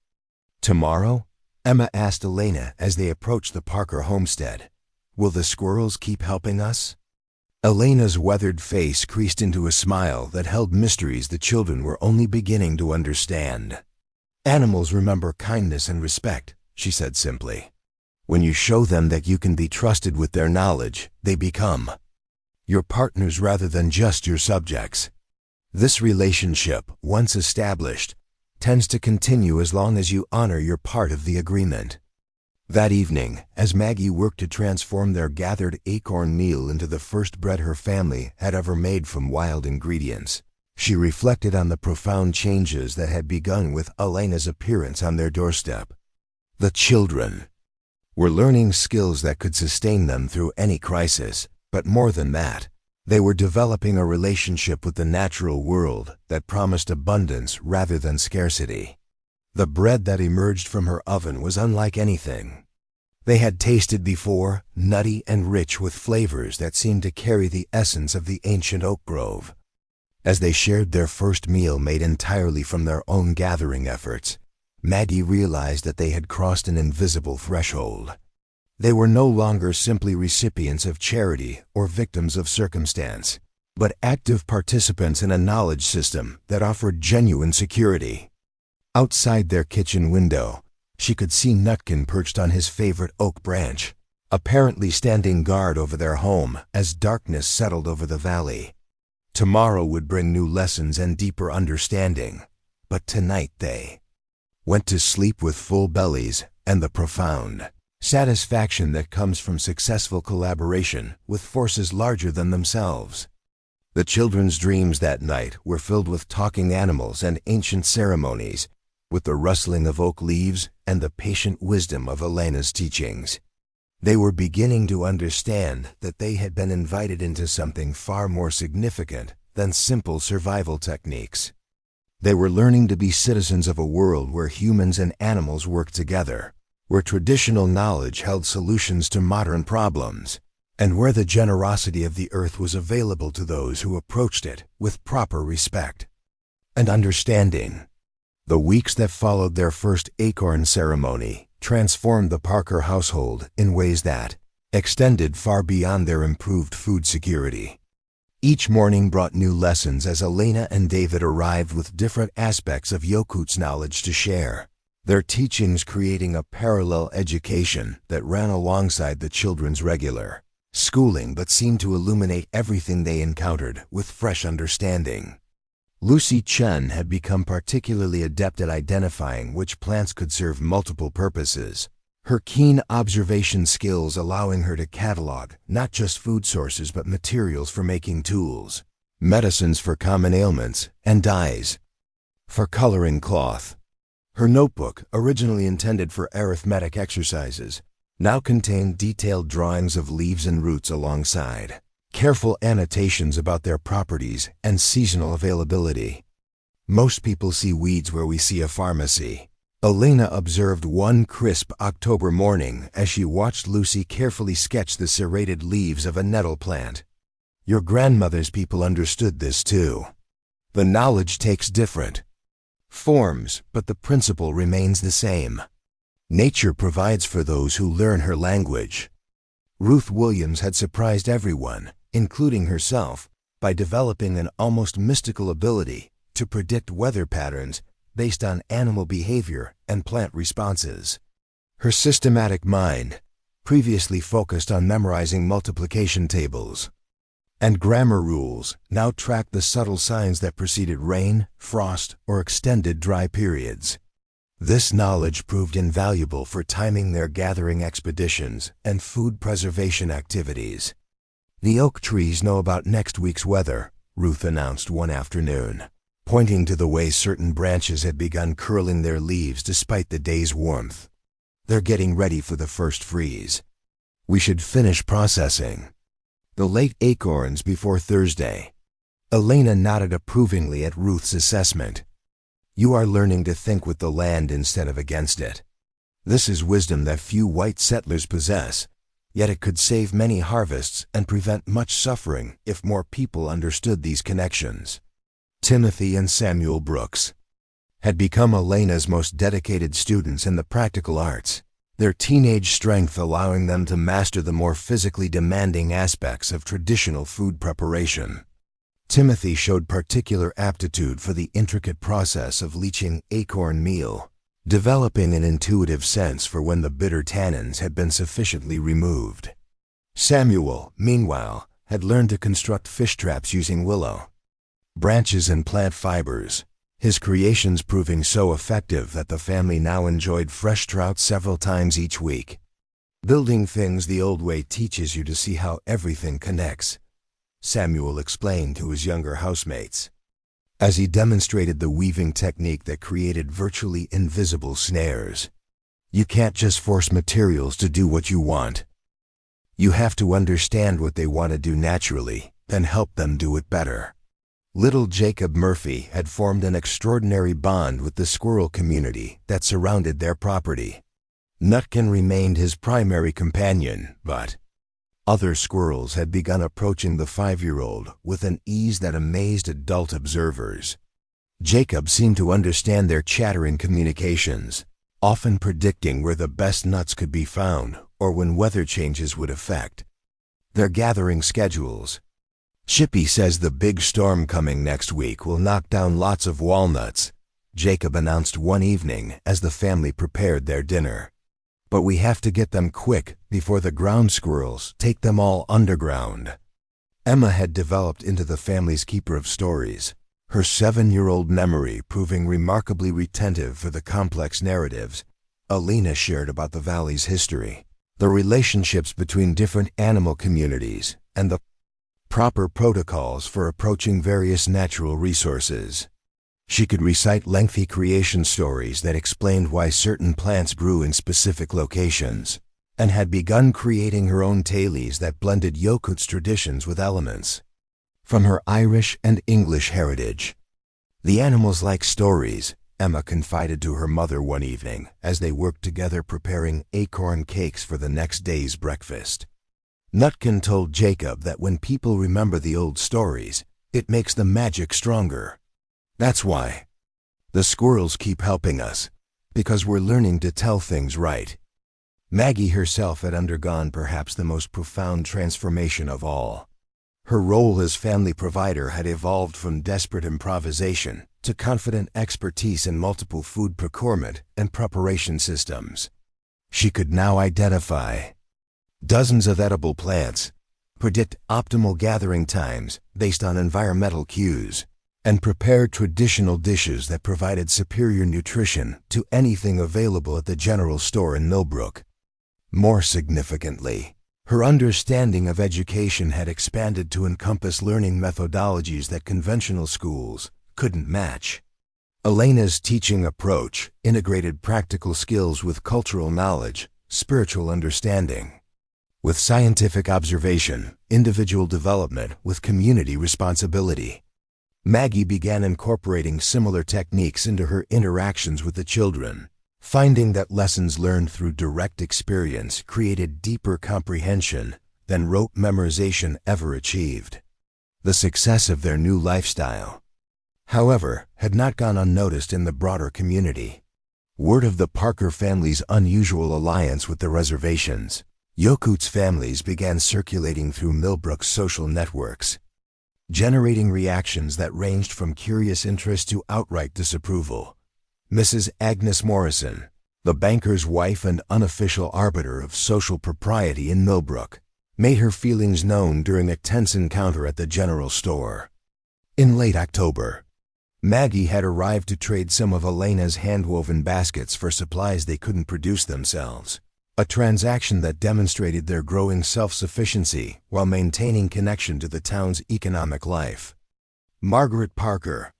tomorrow?" Emma asked Elena as they approached the Parker homestead. "Will the squirrels keep helping us?" Elena's weathered face creased into a smile that held mysteries the children were only beginning to understand. "Animals remember kindness and respect," she said simply. "When you show them that you can be trusted with their knowledge, they become your partners rather than just your subjects. This relationship, once established, tends to continue as long as you honor your part of the agreement." That evening, as Maggie worked to transform their gathered acorn meal into the first bread her family had ever made from wild ingredients, she reflected on the profound changes that had begun with Elena's appearance on their doorstep. The children were learning skills that could sustain them through any crisis, but more than that, they were developing a relationship with the natural world that promised abundance rather than scarcity. The bread that emerged from her oven was unlike anything they had tasted before, nutty and rich with flavors that seemed to carry the essence of the ancient oak grove. As they shared their first meal made entirely from their own gathering efforts, Maggie realized that they had crossed an invisible threshold. They were no longer simply recipients of charity or victims of circumstance, but active participants in a knowledge system that offered genuine security. Outside their kitchen window, she could see Nutkin perched on his favorite oak branch, apparently standing guard over their home as darkness settled over the valley. Tomorrow would bring new lessons and deeper understanding, but tonight they went to sleep with full bellies and the profound satisfaction that comes from successful collaboration with forces larger than themselves. The children's dreams that night were filled with talking animals and ancient ceremonies, with the rustling of oak leaves and the patient wisdom of Elena's teachings. They were beginning to understand that they had been invited into something far more significant than simple survival techniques. They were learning to be citizens of a world where humans and animals worked together, where traditional knowledge held solutions to modern problems, and where the generosity of the earth was available to those who approached it with proper respect and understanding. The weeks that followed their first Acorn ceremony transformed the Parker household in ways that extended far beyond their improved food security. Each morning brought new lessons as Elena and David arrived with different aspects of Yokuts knowledge to share, their teachings creating a parallel education that ran alongside the children's regular schooling but seemed to illuminate everything they encountered with fresh understanding. Lucy Chen had become particularly adept at identifying which plants could serve multiple purposes, her keen observation skills allowing her to catalog not just food sources but materials for making tools, medicines for common ailments, and dyes for coloring cloth. Her notebook, originally intended for arithmetic exercises, now contained detailed drawings of leaves and roots alongside careful annotations about their properties and seasonal availability. Most people see weeds where we see a pharmacy. Elena observed one crisp October morning as she watched Lucy carefully sketch the serrated leaves of a nettle plant. Your grandmother's people understood this too. The knowledge takes different forms, but the principle remains the same. Nature provides for those who learn her language. Ruth Williams had surprised everyone, including herself, by developing an almost mystical ability to predict weather patterns based on animal behavior and plant responses. Her systematic mind, previously focused on memorizing multiplication tables and grammar rules, now tracked the subtle signs that preceded rain, frost, or extended dry periods. This knowledge proved invaluable for timing their gathering expeditions and food preservation activities. The oak trees know about next week's weather, Ruth announced one afternoon, pointing to the way certain branches had begun curling their leaves despite the day's warmth. They're getting ready for the first freeze. We should finish processing the late acorns before Thursday. Elena nodded approvingly at Ruth's assessment. You are learning to think with the land instead of against it. This is wisdom that few white settlers possess, yet it could save many harvests and prevent much suffering if more people understood these connections. Timothy and Samuel Brooks had become Elena's most dedicated students in the practical arts, their teenage strength allowing them to master the more physically demanding aspects of traditional food preparation. Timothy showed particular aptitude for the intricate process of leaching acorn meal, developing an intuitive sense for when the bitter tannins had been sufficiently removed. Samuel, meanwhile, had learned to construct fish traps using willow branches and plant fibers, his creations proving so effective that the family now enjoyed fresh trout several times each week. Building things the old way teaches you to see how everything connects, Samuel explained to his younger housemates, as he demonstrated the weaving technique that created virtually invisible snares. You can't just force materials to do what you want. You have to understand what they want to do naturally, then help them do it better. Little Jacob Murphy had formed an extraordinary bond with the squirrel community that surrounded their property. Nutkin remained his primary companion, but other squirrels had begun approaching the 5-year-old with an ease that amazed adult observers. Jacob seemed to understand their chattering communications, often predicting where the best nuts could be found or when weather changes would affect their gathering schedules. Chippy says the big storm coming next week will knock down lots of walnuts, Jacob announced one evening as the family prepared their dinner. "But we have to get them quick before the ground squirrels take them all underground." Emma had developed into the family's keeper of stories, her 7-year-old memory proving remarkably retentive for the complex narratives Alina shared about the valley's history, the relationships between different animal communities, and the proper protocols for approaching various natural resources. She could recite lengthy creation stories that explained why certain plants grew in specific locations, and had begun creating her own tailies that blended Yokuts traditions with elements from her Irish and English heritage. "The animals like stories," Emma confided to her mother one evening as they worked together preparing acorn cakes for the next day's breakfast. Nutkin told Jacob that when people remember the old stories, it makes the magic stronger. "That's why the squirrels keep helping us, because we're learning to tell things right." Maggie herself had undergone perhaps the most profound transformation of all. Her role as family provider had evolved from desperate improvisation to confident expertise in multiple food procurement and preparation systems. She could now identify dozens of edible plants, predict optimal gathering times based on environmental cues, and prepare traditional dishes that provided superior nutrition to anything available at the general store in Millbrook. More significantly, her understanding of education had expanded to encompass learning methodologies that conventional schools couldn't match. Elena's teaching approach integrated practical skills with cultural knowledge, spiritual understanding, with scientific observation, individual development with community responsibility. Maggie began incorporating similar techniques into her interactions with the children, finding that lessons learned through direct experience created deeper comprehension than rote memorization ever achieved. The success of their new lifestyle, however, had not gone unnoticed in the broader community. Word of the Parker family's unusual alliance with the reservations, Yokuts families began circulating through Millbrook's social networks, generating reactions that ranged from curious interest to outright disapproval. Mrs. Agnes Morrison, the banker's wife and unofficial arbiter of social propriety in Millbrook, made her feelings known during a tense encounter at the general store. In late October, Maggie had arrived to trade some of Elena's hand-woven baskets for supplies they couldn't produce themselves, a transaction that demonstrated their growing self-sufficiency while maintaining connection to the town's economic life. "Margaret Parker,"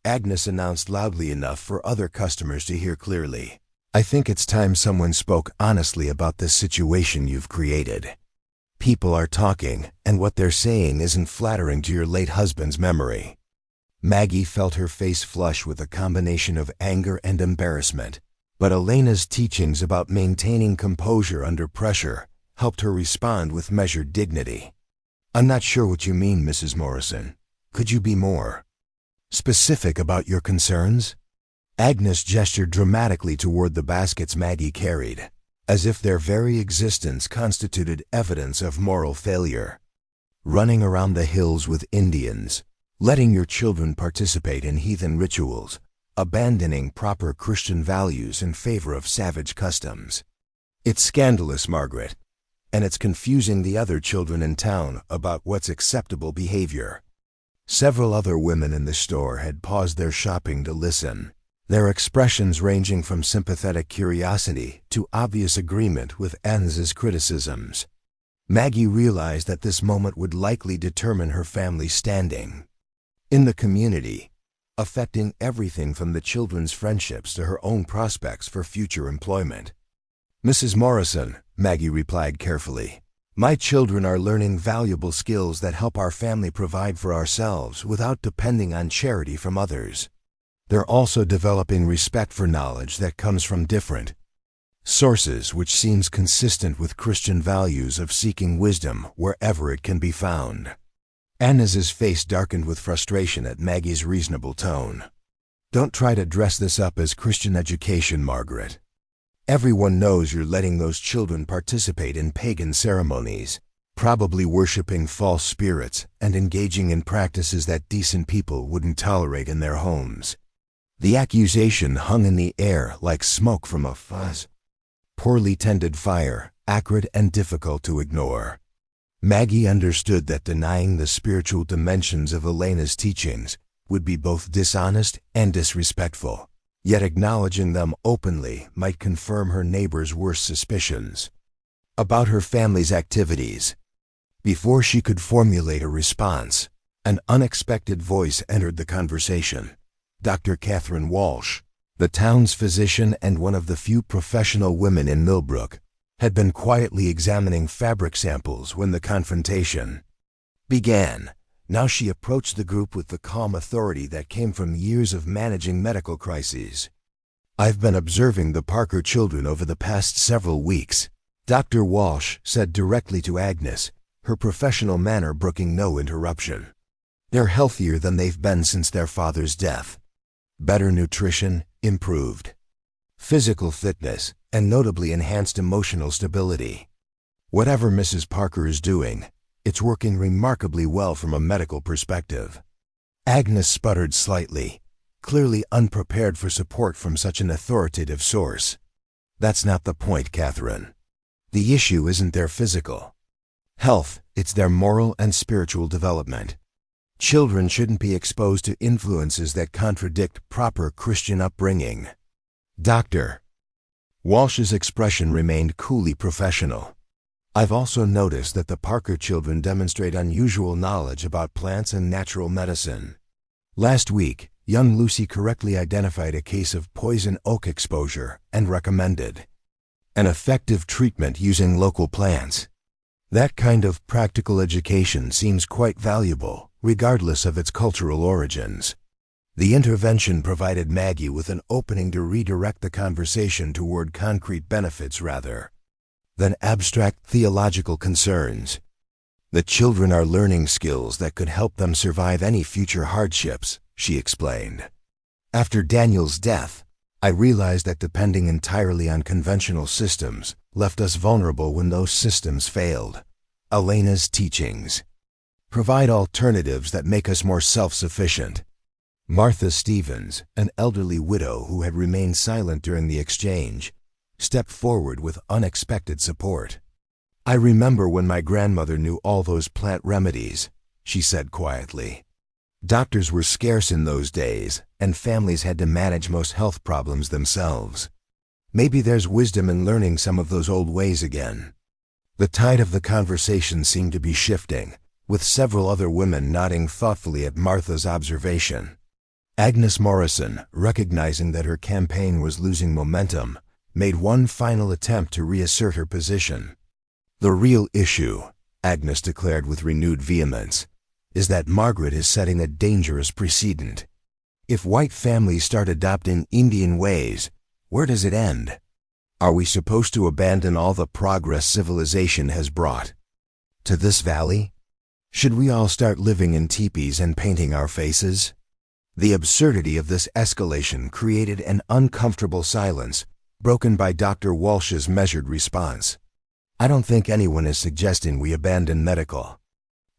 Agnes announced loudly enough for other customers to hear clearly. "I think it's time someone spoke honestly about this situation you've created. People are talking, and what they're saying isn't flattering to your late husband's memory." Maggie felt her face flush with a combination of anger and embarrassment, but Elena's teachings about maintaining composure under pressure helped her respond with measured dignity. "I'm not sure what you mean, Mrs. Morrison. Could you be more specific about your concerns?" Agnes gestured dramatically toward the baskets Maggie carried, as if their very existence constituted evidence of moral failure. "Running around the hills with Indians, letting your children participate in heathen rituals, abandoning proper Christian values in favor of savage customs. It's scandalous, Margaret, and it's confusing the other children in town about what's acceptable behavior." Several other women in the store had paused their shopping to listen, their expressions ranging from sympathetic curiosity to obvious agreement with Agnes's criticisms. Maggie realized that this moment would likely determine her family's standing in the community, affecting everything from the children's friendships to her own prospects for future employment. "Mrs. Morrison," Maggie replied carefully, "my children are learning valuable skills that help our family provide for ourselves without depending on charity from others. They're also developing respect for knowledge that comes from different sources, which seems consistent with Christian values of seeking wisdom wherever it can be found." Agnes's face darkened with frustration at Maggie's reasonable tone. "Don't try to dress this up as Christian education, Margaret. Everyone knows you're letting those children participate in pagan ceremonies, probably worshiping false spirits and engaging in practices that decent people wouldn't tolerate in their homes. The accusation hung in the air like smoke from a poorly tended fire, acrid and difficult to ignore. Maggie understood that denying the spiritual dimensions of Elena's teachings would be both dishonest and disrespectful, yet acknowledging them openly might confirm her neighbor's worst suspicions about her family's activities. Before she could formulate a response, an unexpected voice entered the conversation. Dr. Catherine Walsh, the town's physician and one of the few professional women in Millbrook, had been quietly examining fabric samples when the confrontation began. Now she approached the group with the calm authority that came from years of managing medical crises. "I've been observing the Parker children over the past several weeks," Dr. Walsh said directly to Agnes, her professional manner brooking no interruption. "They're healthier than they've been since their father's death. Better nutrition, improved physical fitness, and notably enhanced emotional stability. Whatever Mrs. Parker is doing, it's working remarkably well from a medical perspective." Agnes sputtered slightly, clearly unprepared for support from such an authoritative source. "That's not the point, Catherine. The issue isn't their physical health, it's their moral and spiritual development. Children shouldn't be exposed to influences that contradict proper Christian upbringing." Dr. Walsh's expression remained coolly professional. "I've also noticed that the Parker children demonstrate unusual knowledge about plants and natural medicine. Last week, young Lucy correctly identified a case of poison oak exposure and recommended an effective treatment using local plants. That kind of practical education seems quite valuable, regardless of its cultural origins." The intervention provided Maggie with an opening to redirect the conversation toward concrete benefits rather than abstract theological concerns. "The children are learning skills that could help them survive any future hardships," she explained. "After Daniel's death, I realized that depending entirely on conventional systems left us vulnerable when those systems failed. Elena's teachings provide alternatives that make us more self-sufficient." Martha Stevens, an elderly widow who had remained silent during the exchange, stepped forward with unexpected support. "I remember when my grandmother knew all those plant remedies," she said quietly. "Doctors were scarce in those days, and families had to manage most health problems themselves. Maybe there's wisdom in learning some of those old ways again." The tide of the conversation seemed to be shifting, with several other women nodding thoughtfully at Martha's observation. Agnes Morrison, recognizing that her campaign was losing momentum, made one final attempt to reassert her position. "The real issue," Agnes declared with renewed vehemence, "is that Margaret is setting a dangerous precedent. If white families start adopting Indian ways, where does it end? Are we supposed to abandon all the progress civilization has brought to this valley? Should we all start living in teepees and painting our faces?" The absurdity of this escalation created an uncomfortable silence, broken by Dr. Walsh's measured response. "I don't think anyone is suggesting we abandon medical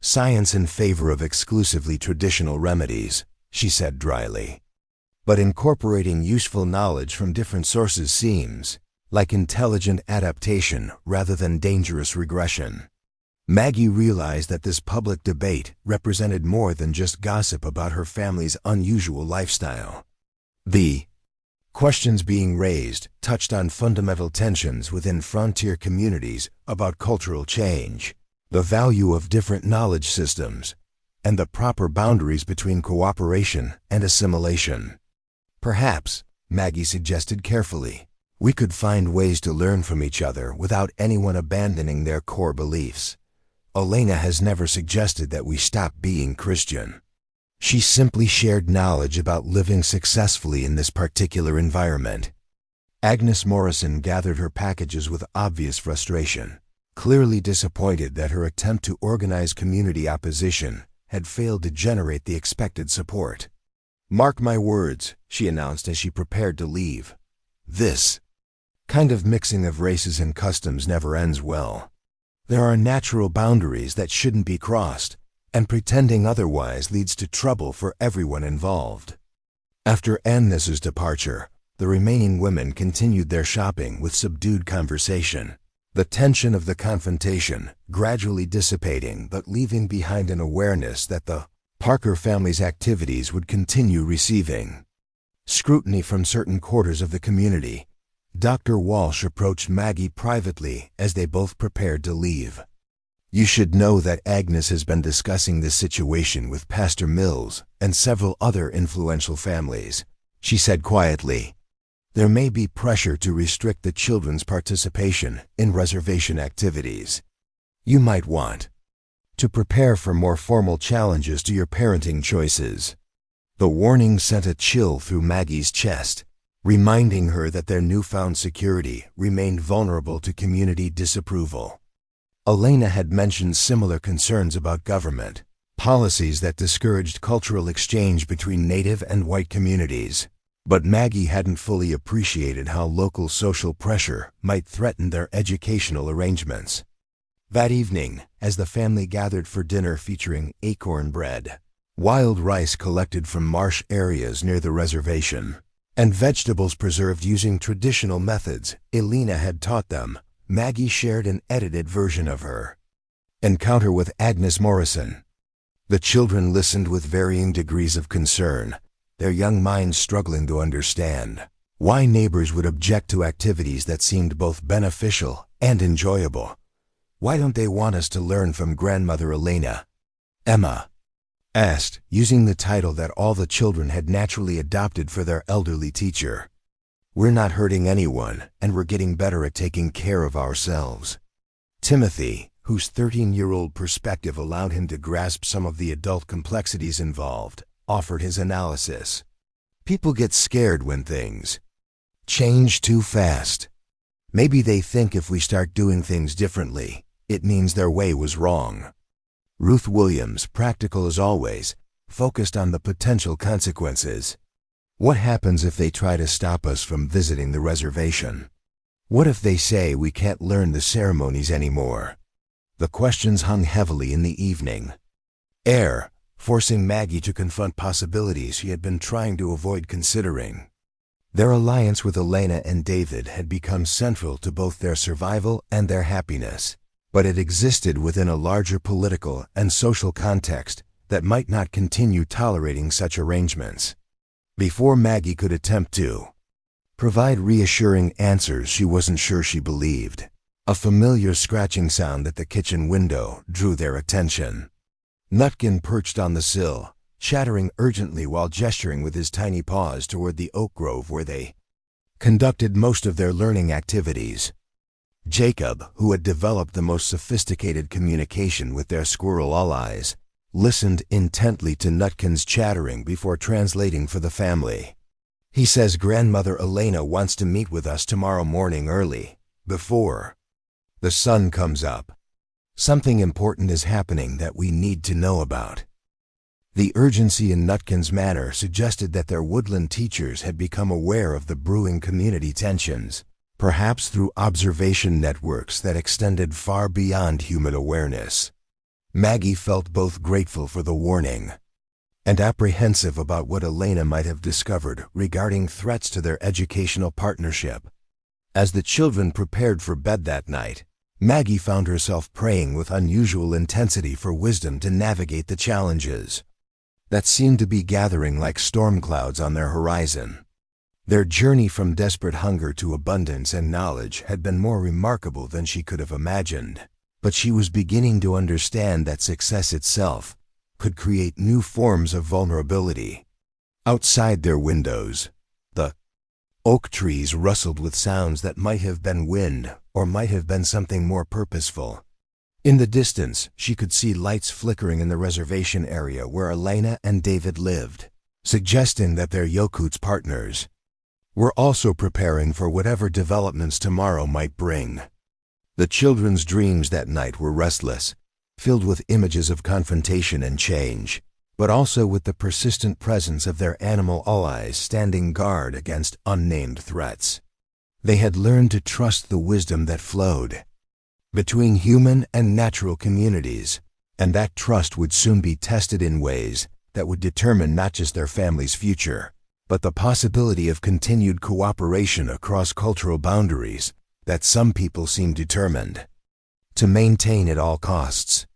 science in favor of exclusively traditional remedies," she said dryly. "But incorporating useful knowledge from different sources seems like intelligent adaptation rather than dangerous regression." Maggie realized that this public debate represented more than just gossip about her family's unusual lifestyle. The questions being raised touched on fundamental tensions within frontier communities about cultural change, the value of different knowledge systems, and the proper boundaries between cooperation and assimilation. "Perhaps," Maggie suggested carefully, "we could find ways to learn from each other without anyone abandoning their core beliefs. Elena has never suggested that we stop being Christian. She simply shared knowledge about living successfully in this particular environment." Agnes Morrison gathered her packages with obvious frustration, clearly disappointed that her attempt to organize community opposition had failed to generate the expected support. "Mark my words," she announced as she prepared to leave. "This kind of mixing of races and customs never ends well. There are natural boundaries that shouldn't be crossed, and pretending otherwise leads to trouble for everyone involved." After Agnes's departure, the remaining women continued their shopping with subdued conversation, the tension of the confrontation gradually dissipating but leaving behind an awareness that the Parker family's activities would continue receiving scrutiny from certain quarters of the community. Dr. Walsh approached Maggie privately as they both prepared to leave. "You should know that Agnes has been discussing this situation with Pastor Mills and several other influential families," she said quietly. "There may be pressure to restrict the children's participation in reservation activities. You might want to prepare for more formal challenges to your parenting choices." The warning sent a chill through Maggie's chest, reminding her that their newfound security remained vulnerable to community disapproval. Elena had mentioned similar concerns about government policies that discouraged cultural exchange between Native and white communities, but Maggie hadn't fully appreciated how local social pressure might threaten their educational arrangements. That evening, as the family gathered for dinner featuring acorn bread, wild rice collected from marsh areas near the reservation, and vegetables preserved using traditional methods Elena had taught them, Maggie shared an edited version of her encounter with Agnes Morrison. The children listened with varying degrees of concern, their young minds struggling to understand why neighbors would object to activities that seemed both beneficial and enjoyable. "Why don't they want us to learn from Grandmother Elena?" Emma asked, using the title that all the children had naturally adopted for their elderly teacher. "We're not hurting anyone, and we're getting better at taking care of ourselves." Timothy, whose 13-year-old perspective allowed him to grasp some of the adult complexities involved, offered his analysis. "People get scared when things change too fast. Maybe they think if we start doing things differently, it means their way was wrong." Ruth Williams, practical as always, focused on the potential consequences. "What happens if they try to stop us from visiting the reservation? What if they say we can't learn the ceremonies anymore?" The questions hung heavily in the evening air, forcing Maggie to confront possibilities she had been trying to avoid considering. Their alliance with Elena and David had become central to both their survival and their happiness, but it existed within a larger political and social context that might not continue tolerating such arrangements. Before Maggie could attempt to provide reassuring answers she wasn't sure she believed, a familiar scratching sound at the kitchen window drew their attention. Nutkin perched on the sill, chattering urgently while gesturing with his tiny paws toward the oak grove where they conducted most of their learning activities. Jacob, who had developed the most sophisticated communication with their squirrel allies, listened intently to Nutkin's chattering before translating for the family. "He says Grandmother Elena wants to meet with us tomorrow morning early, before the sun comes up. Something important is happening that we need to know about." The urgency in Nutkin's manner suggested that their woodland teachers had become aware of the brewing community tensions, perhaps through observation networks that extended far beyond human awareness. Maggie felt both grateful for the warning and apprehensive about what Elena might have discovered regarding threats to their educational partnership. As the children prepared for bed that night, Maggie found herself praying with unusual intensity for wisdom to navigate the challenges that seemed to be gathering like storm clouds on their horizon. Their journey from desperate hunger to abundance and knowledge had been more remarkable than she could have imagined, but she was beginning to understand that success itself could create new forms of vulnerability. Outside their windows, the oak trees rustled with sounds that might have been wind or might have been something more purposeful. In the distance, she could see lights flickering in the reservation area where Elena and David lived, suggesting that their Yokuts partners were also preparing for whatever developments tomorrow might bring. The children's dreams that night were restless, filled with images of confrontation and change, but also with the persistent presence of their animal allies standing guard against unnamed threats. They had learned to trust the wisdom that flowed between human and natural communities, and that trust would soon be tested in ways that would determine not just their family's future, but the possibility of continued cooperation across cultural boundaries that some people seem determined to maintain at all costs.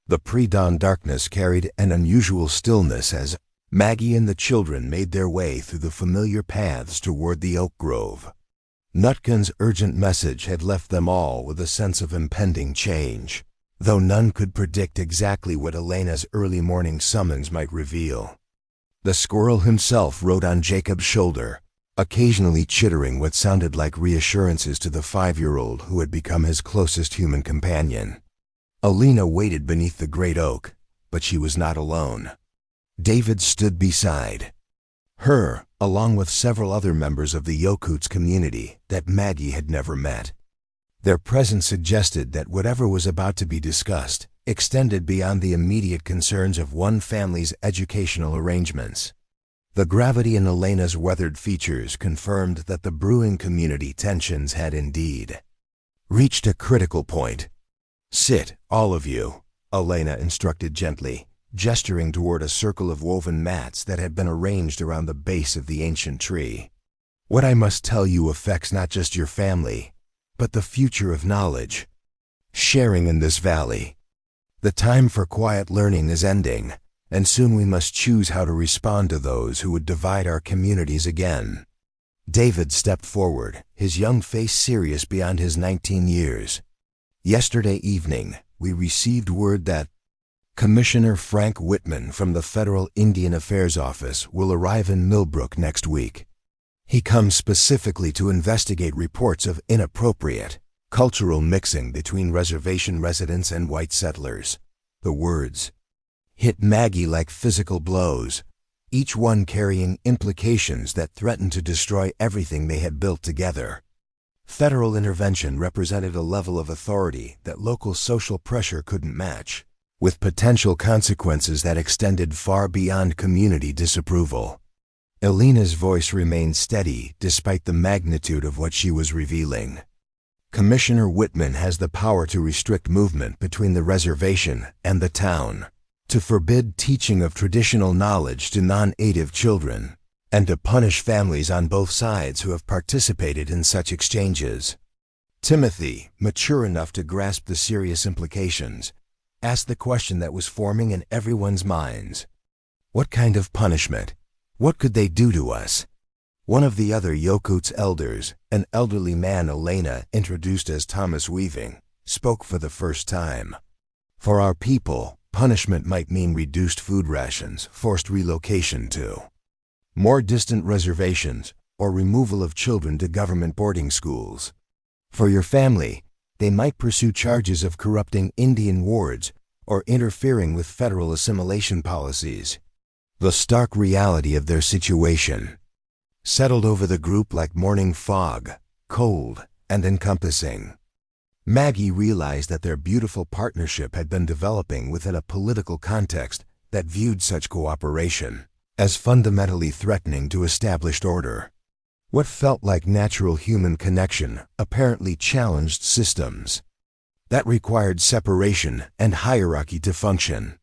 The pre-dawn darkness carried an unusual stillness as Maggie and the children made their way through the familiar paths toward the oak grove. Nutkin's urgent message had left them all with a sense of impending change, though none could predict exactly what Elena's early morning summons might reveal. The squirrel himself rode on Jacob's shoulder, occasionally chittering what sounded like reassurances to the 5-year-old who had become his closest human companion. Elena waited beneath the great oak, but she was not alone. David stood beside her, along with several other members of the Yokuts community that Maggie had never met. Their presence suggested that whatever was about to be discussed extended beyond the immediate concerns of one family's educational arrangements. The gravity in Elena's weathered features confirmed that the brewing community tensions had indeed reached a critical point. "Sit, all of you," Elena instructed gently, gesturing toward a circle of woven mats that had been arranged around the base of the ancient tree. "What I must tell you affects not just your family, but the future of knowledge sharing in this valley. The time for quiet learning is ending, and soon we must choose how to respond to those who would divide our communities again." David stepped forward, his young face serious beyond his 19 years. "Yesterday evening, we received word that Commissioner Frank Whitman from the Federal Indian Affairs Office will arrive in Millbrook next week. He comes specifically to investigate reports of inappropriate cultural mixing between reservation residents and white settlers." The words hit Maggie like physical blows, each one carrying implications that threatened to destroy everything they had built together. Federal intervention represented a level of authority that local social pressure couldn't match, with potential consequences that extended far beyond community disapproval. Elena's voice remained steady despite the magnitude of what she was revealing. "Commissioner Whitman has the power to restrict movement between the reservation and the town, to forbid teaching of traditional knowledge to non-native children, and to punish families on both sides who have participated in such exchanges." Timothy, mature enough to grasp the serious implications, asked the question that was forming in everyone's minds. "What kind of punishment? What could they do to us?" One of the other Yokuts elders, an elderly man Elena introduced as Thomas Weaving, spoke for the first time. "For our people, punishment might mean reduced food rations, forced relocation to more distant reservations, or removal of children to government boarding schools. For your family, they might pursue charges of corrupting Indian wards or interfering with federal assimilation policies." The stark reality of their situation settled over the group like morning fog, cold and encompassing. Maggie realized that their beautiful partnership had been developing within a political context that viewed such cooperation as fundamentally threatening to established order. What felt like natural human connection apparently challenged systems that required separation and hierarchy to function.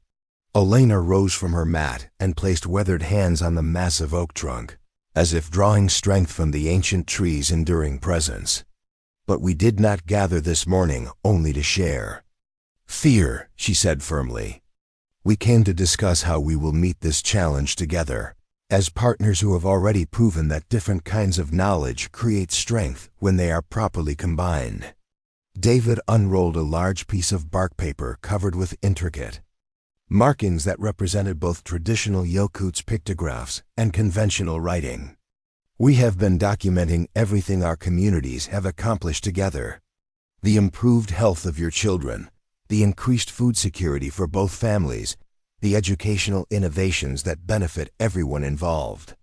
Elena rose from her mat and placed weathered hands on the massive oak trunk, as if drawing strength from the ancient tree's enduring presence. "But we did not gather this morning only to share fear," she said firmly. "We came to discuss how we will meet this challenge together, as partners who have already proven that different kinds of knowledge create strength when they are properly combined." David unrolled a large piece of bark paper covered with intricate markings that represented both traditional Yokuts pictographs and conventional writing. "We have been documenting everything our communities have accomplished together. The improved health of your children, the increased food security for both families, the educational innovations that benefit everyone involved."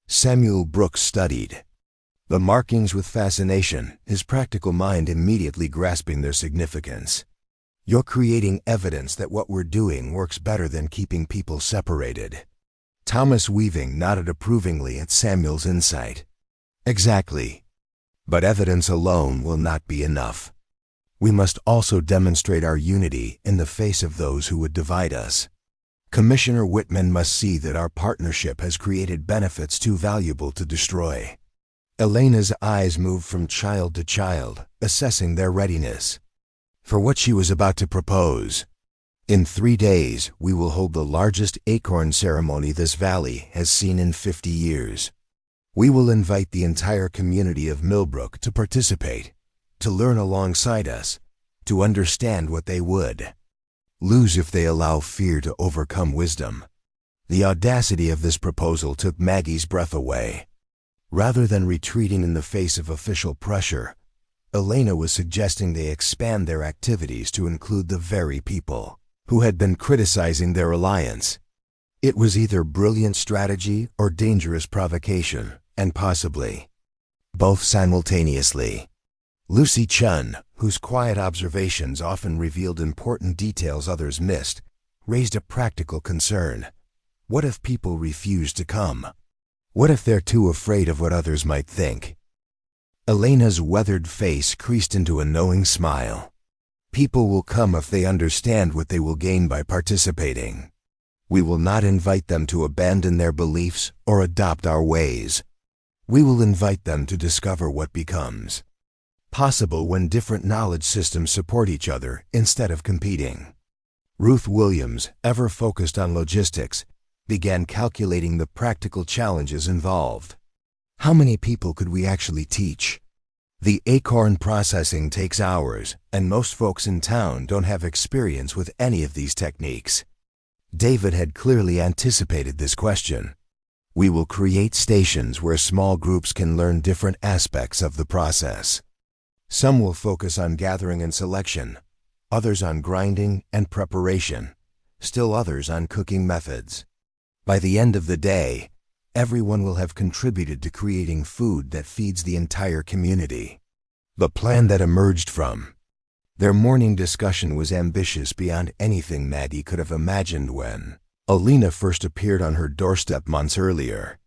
Samuel Brooks studied the markings with fascination, his practical mind immediately grasping their significance. "You're creating evidence that what we're doing works better than keeping people separated." Thomas Weaving nodded approvingly at Samuel's insight. "Exactly. But evidence alone will not be enough. We must also demonstrate our unity in the face of those who would divide us." Commissioner Whitman must see that our partnership has created benefits too valuable to destroy. Elena's eyes moved from child to child, assessing their readiness for what she was about to propose. In 3 days, we will hold the largest acorn ceremony this valley has seen in 50 years. We will invite the entire community of Millbrook to participate, to learn alongside us, to understand what they would lose if they allow fear to overcome wisdom. The audacity of this proposal took Maggie's breath away. Rather than retreating in the face of official pressure, Elena was suggesting they expand their activities to include the very people who had been criticizing their alliance. It was either brilliant strategy or dangerous provocation, and possibly both simultaneously. Lucy Chun, whose quiet observations often revealed important details others missed, raised a practical concern. What if people refuse to come? What if they're too afraid of what others might think? Elena's weathered face creased into a knowing smile. People will come if they understand what they will gain by participating. We will not invite them to abandon their beliefs or adopt our ways. We will invite them to discover what becomes possible when different knowledge systems support each other instead of competing. Ruth Williams, ever focused on logistics, began calculating the practical challenges involved. How many people could we actually teach? The acorn processing takes hours, and most folks in town don't have experience with any of these techniques. David had clearly anticipated this question. We will create stations where small groups can learn different aspects of the process. Some will focus on gathering and selection, others on grinding and preparation, still others on cooking methods. By the end of the day, everyone will have contributed to creating food that feeds the entire community. The plan that emerged from their morning discussion was ambitious beyond anything Maggie could have imagined when Elena first appeared on her doorstep months earlier.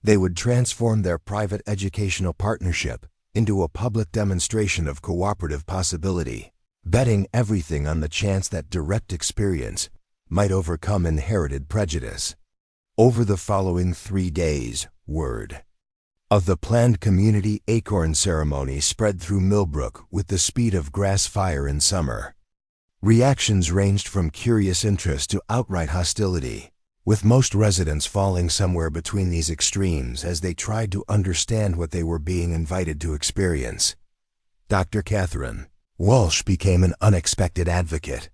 They would transform their private educational partnership into a public demonstration of cooperative possibility, betting everything on the chance that direct experience might overcome inherited prejudice. Over the following 3 days, word of the planned community acorn ceremony spread through Millbrook with the speed of grass fire in summer. Reactions ranged from curious interest to outright hostility, with most residents falling somewhere between these extremes as they tried to understand what they were being invited to experience. Dr. Catherine Walsh became an unexpected advocate,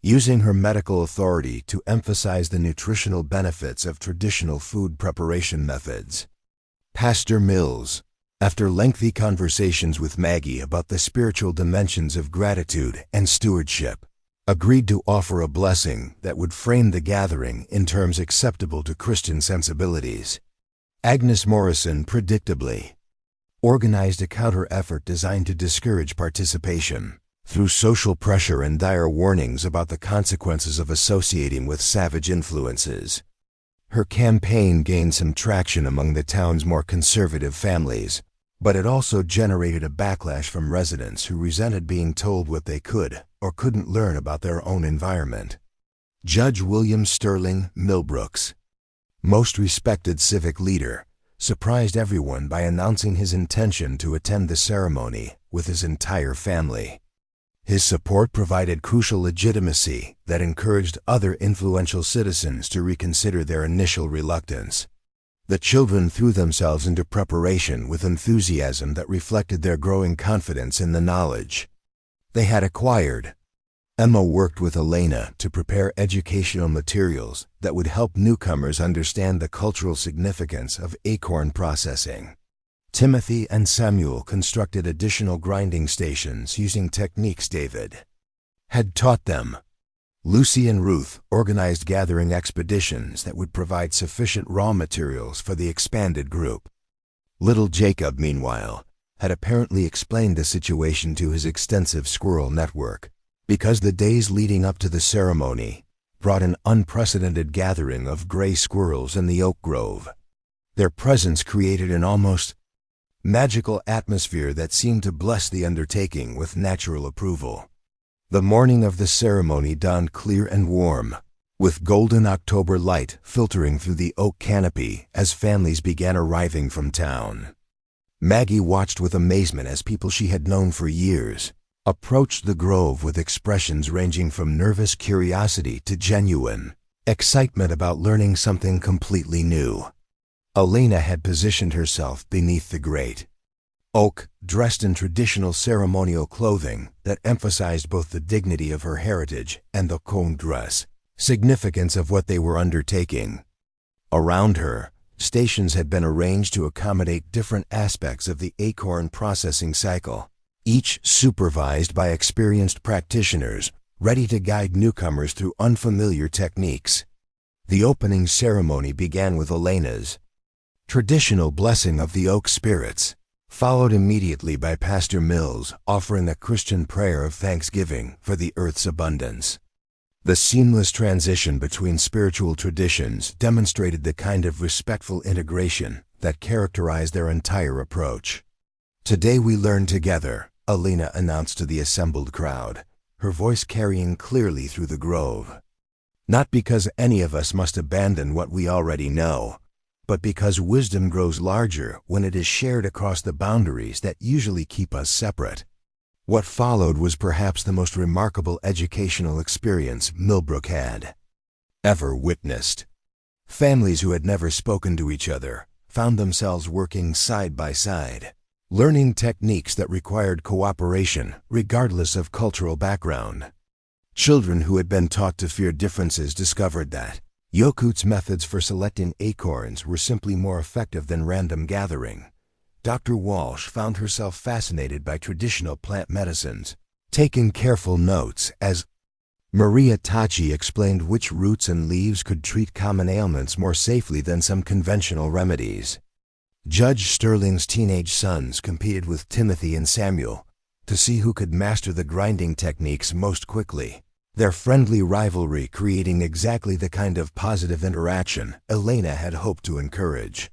using her medical authority to emphasize the nutritional benefits of traditional food preparation methods. Pastor Mills, after lengthy conversations with Maggie about the spiritual dimensions of gratitude and stewardship, agreed to offer a blessing that would frame the gathering in terms acceptable to Christian sensibilities. Agnes Morrison, predictably, organized a counter-effort designed to discourage participation through social pressure and dire warnings about the consequences of associating with savage influences. Her campaign gained some traction among the town's more conservative families, but it also generated a backlash from residents who resented being told what they could or couldn't learn about their own environment. Judge William Sterling Millbrook's most respected civic leader surprised everyone by announcing his intention to attend the ceremony with his entire family. His support provided crucial legitimacy that encouraged other influential citizens to reconsider their initial reluctance. The children threw themselves into preparation with enthusiasm that reflected their growing confidence in the knowledge they had acquired. Emma worked with Elena to prepare educational materials that would help newcomers understand the cultural significance of acorn processing. Timothy and Samuel constructed additional grinding stations using techniques David had taught them. Lucy and Ruth organized gathering expeditions that would provide sufficient raw materials for the expanded group. Little Jacob, meanwhile, had apparently explained the situation to his extensive squirrel network, because the days leading up to the ceremony brought an unprecedented gathering of gray squirrels in the oak grove. Their presence created an almost magical atmosphere that seemed to bless the undertaking with natural approval. The morning of the ceremony dawned clear and warm, with golden October light filtering through the oak canopy as families began arriving from town. Maggie watched with amazement as people she had known for years approached the grove with expressions ranging from nervous curiosity to genuine excitement about learning something completely new. Elena had positioned herself beneath the great oak, dressed in traditional ceremonial clothing that emphasized both the dignity of her heritage and the Acorn dress significance of what they were undertaking. Around her, stations had been arranged to accommodate different aspects of the Acorn processing cycle, each supervised by experienced practitioners ready to guide newcomers through unfamiliar techniques. The opening ceremony began with Elena's traditional blessing of the oak spirits, followed immediately by Pastor Mills offering a Christian prayer of thanksgiving for the earth's abundance. The seamless transition between spiritual traditions demonstrated the kind of respectful integration that characterized their entire approach. "Today we learn together," Elena announced to the assembled crowd, her voice carrying clearly through the grove. "Not because any of us must abandon what we already know, but because wisdom grows larger when it is shared across the boundaries that usually keep us separate." What followed was perhaps the most remarkable educational experience Millbrook had ever witnessed. Families who had never spoken to each other found themselves working side by side, learning techniques that required cooperation regardless of cultural background. Children who had been taught to fear differences discovered that Yokuts' methods for selecting acorns were simply more effective than random gathering. Dr. Walsh found herself fascinated by traditional plant medicines, taking careful notes as Maria Tachi explained which roots and leaves could treat common ailments more safely than some conventional remedies. Judge Sterling's teenage sons competed with Timothy and Samuel to see who could master the grinding techniques most quickly, their friendly rivalry creating exactly the kind of positive interaction Elena had hoped to encourage.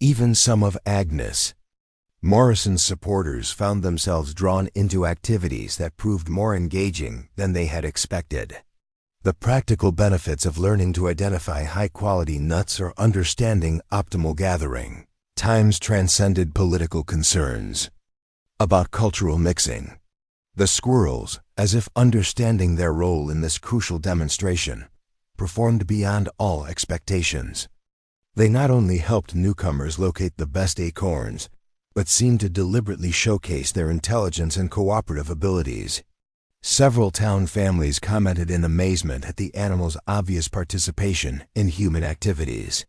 Even some of Agnes Morrison's supporters found themselves drawn into activities that proved more engaging than they had expected. The practical benefits of learning to identify high-quality nuts or understanding optimal gathering times transcended political concerns about cultural mixing. The Squirrels, as if understanding their role in this crucial demonstration, performed beyond all expectations. They not only helped newcomers locate the best acorns, but seemed to deliberately showcase their intelligence and cooperative abilities. Several town families commented in amazement at the animals' obvious participation in human activities.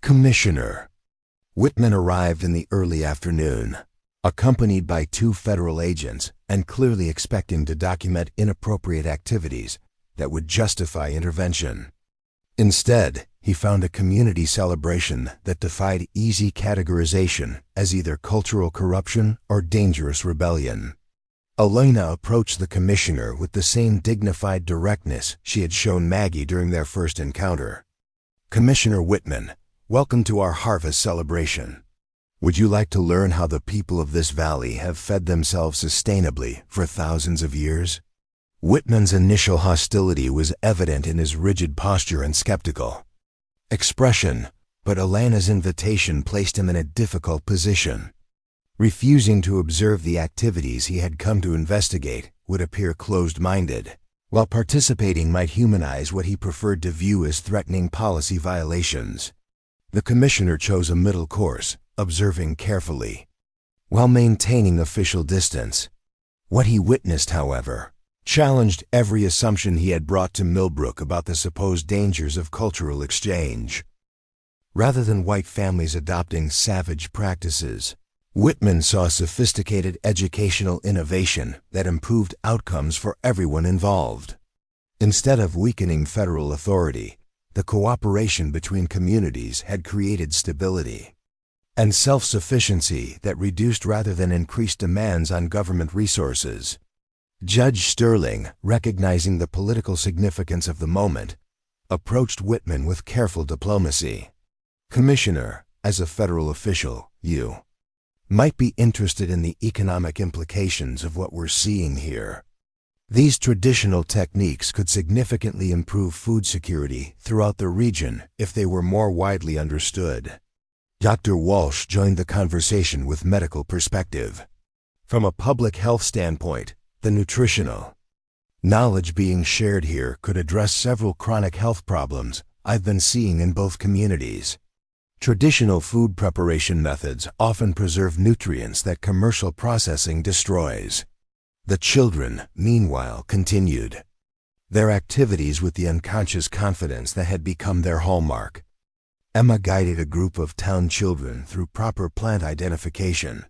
Commissioner Whitman arrived in the early afternoon, accompanied by 2 federal agents and clearly expecting to document inappropriate activities that would justify intervention. Instead, he found a community celebration that defied easy categorization as either cultural corruption or dangerous rebellion. Elena approached the commissioner with the same dignified directness she had shown Maggie during their first encounter. "Commissioner Whitman, welcome to our harvest celebration. Would you like to learn how the people of this valley have fed themselves sustainably for thousands of years?" Whitman's initial hostility was evident in his rigid posture and skeptical expression, but Elena's invitation placed him in a difficult position. Refusing to observe the activities he had come to investigate would appear closed-minded, while participating might humanize what he preferred to view as threatening policy violations. The commissioner chose a middle course, observing carefully, while maintaining official distance. What he witnessed, however, challenged every assumption he had brought to Millbrook about the supposed dangers of cultural exchange. Rather than white families adopting savage practices, Whitman saw sophisticated educational innovation that improved outcomes for everyone involved. Instead of weakening federal authority, the cooperation between communities had created stability and self-sufficiency that reduced rather than increased demands on government resources. Judge Sterling, recognizing the political significance of the moment, approached Whitman with careful diplomacy. "Commissioner, as a federal official, you might be interested in the economic implications of what we're seeing here. These traditional techniques could significantly improve food security throughout the region if they were more widely understood. Dr. Walsh joined the conversation with medical perspective. From a public health standpoint, the nutritional knowledge being shared here could address several chronic health problems I've been seeing in both communities. Traditional food preparation methods often preserve nutrients that commercial processing destroys. The children, meanwhile, continued their activities with the unconscious confidence that had become their hallmark. Emma guided a group of town children through proper plant identification.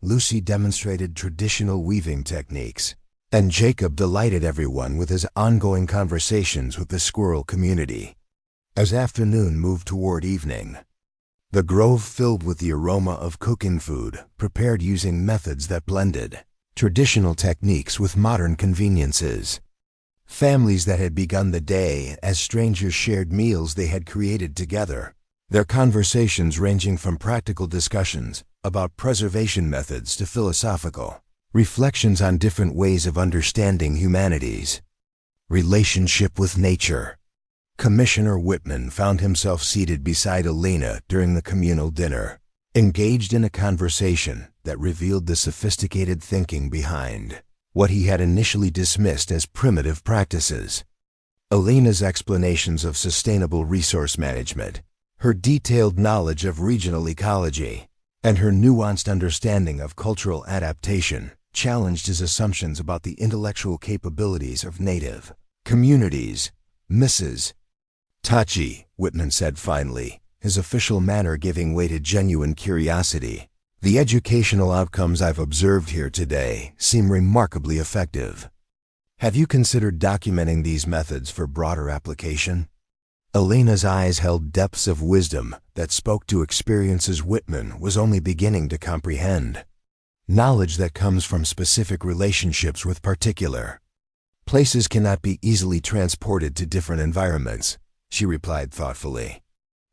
Lucy demonstrated traditional weaving techniques, and Jacob delighted everyone with his ongoing conversations with the squirrel community. As afternoon moved toward evening, the grove filled with the aroma of cooking food prepared using methods that blended traditional techniques with modern conveniences. Families that had begun the day as strangers shared meals they had created together, their conversations ranging from practical discussions about preservation methods to philosophical reflections on different ways of understanding humanity's relationship with nature. Commissioner Whitman found himself seated beside Elena during the communal dinner, engaged in a conversation that revealed the sophisticated thinking behind what he had initially dismissed as primitive practices. Elena's explanations of sustainable resource management, her detailed knowledge of regional ecology, and her nuanced understanding of cultural adaptation challenged his assumptions about the intellectual capabilities of native communities. Mrs. Tachi, Whitman said finally, his official manner giving way to genuine curiosity, the educational outcomes I've observed here today seem remarkably effective. Have you considered documenting these methods for broader application? Elena's eyes held depths of wisdom that spoke to experiences Whitman was only beginning to comprehend. Knowledge that comes from specific relationships with particular places cannot be easily transported to different environments, she replied thoughtfully.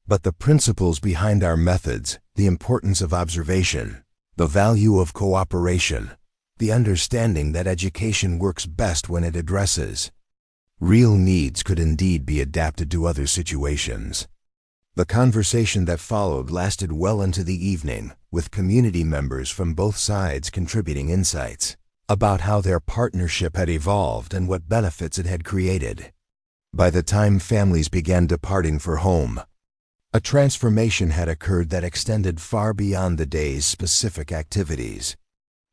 But the principles behind our methods, the importance of observation, the value of cooperation, the understanding that education works best when it addresses real needs could indeed be adapted to other situations. The conversation that followed lasted well into the evening, with community members from both sides contributing insights about how their partnership had evolved and what benefits it had created. By the time families began departing for home, a transformation had occurred that extended far beyond the day's specific activities.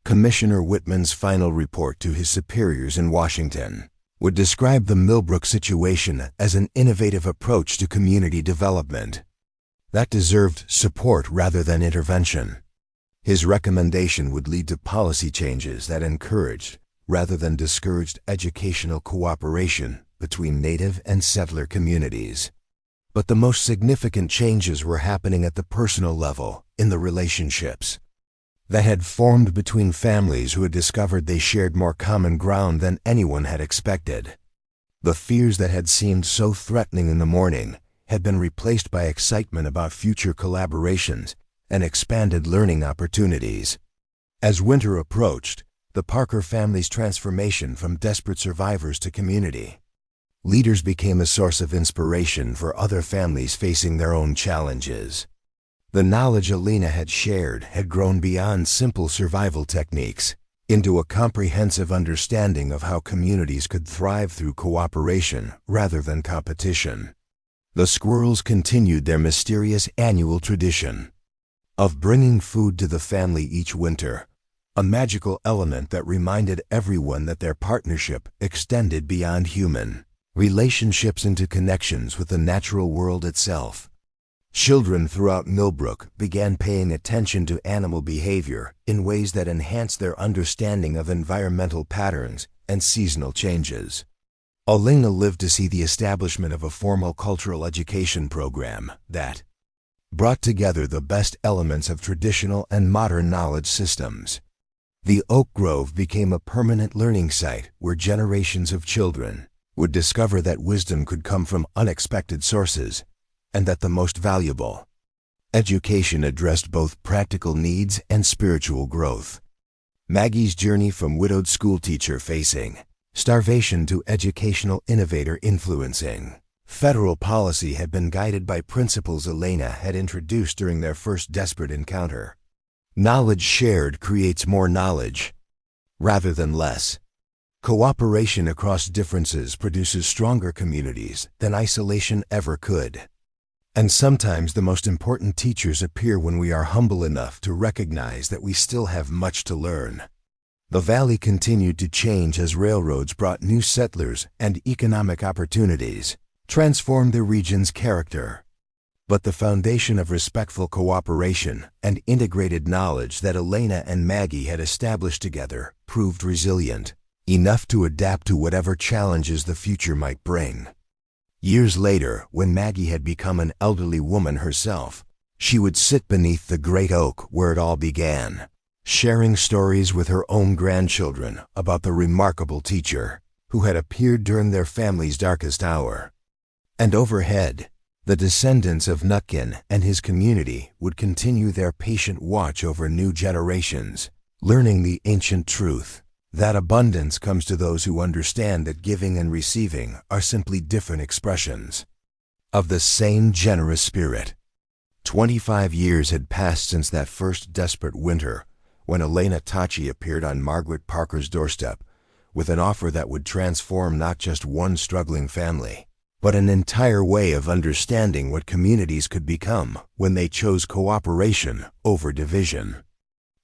Commissioner Whitman's final report to his superiors in Washington would describe the Millbrook situation as an innovative approach to community development that deserved support rather than intervention. His recommendation would lead to policy changes that encouraged, rather than discouraged, educational cooperation between native and settler communities. But the most significant changes were happening at the personal level, in the relationships that had formed between families who had discovered they shared more common ground than anyone had expected. The fears that had seemed so threatening in the morning had been replaced by excitement about future collaborations and expanded learning opportunities. As winter approached, the Parker family's transformation from desperate survivors to community leaders became a source of inspiration for other families facing their own challenges. The knowledge Elena had shared had grown beyond simple survival techniques into a comprehensive understanding of how communities could thrive through cooperation rather than competition. The Squirrels continued their mysterious annual tradition of bringing food to the family each winter, a magical element that reminded everyone that their partnership extended beyond human relationships into connections with the natural world itself. Children throughout Millbrook began paying attention to animal behavior in ways that enhanced their understanding of environmental patterns and seasonal changes. Elena lived to see the establishment of a formal cultural education program that brought together the best elements of traditional and modern knowledge systems. The Oak Grove became a permanent learning site where generations of children would discover that wisdom could come from unexpected sources, and that the most valuable education addressed both practical needs and spiritual growth. Maggie's journey from widowed schoolteacher facing starvation to educational innovator influencing. Federal policy had been guided by principles Elena had introduced during their first desperate encounter. Knowledge shared creates more knowledge, rather than less. Cooperation across differences produces stronger communities than isolation ever could. And sometimes the most important teachers appear when we are humble enough to recognize that we still have much to learn. The valley continued to change as railroads brought new settlers and economic opportunities, transformed the region's character. But the foundation of respectful cooperation and integrated knowledge that Elena and Maggie had established together proved resilient, enough to adapt to whatever challenges the future might bring. Years later, when Maggie had become an elderly woman herself, she would sit beneath the great oak where it all began, sharing stories with her own grandchildren about the remarkable teacher who had appeared during their family's darkest hour. And overhead, the descendants of Nutkin and his community would continue their patient watch over new generations, learning the ancient truth that abundance comes to those who understand that giving and receiving are simply different expressions of the same generous spirit. 25 years had passed since that first desperate winter when Elena Tachi appeared on Margaret Parker's doorstep with an offer that would transform not just one struggling family, but an entire way of understanding what communities could become when they chose cooperation over division.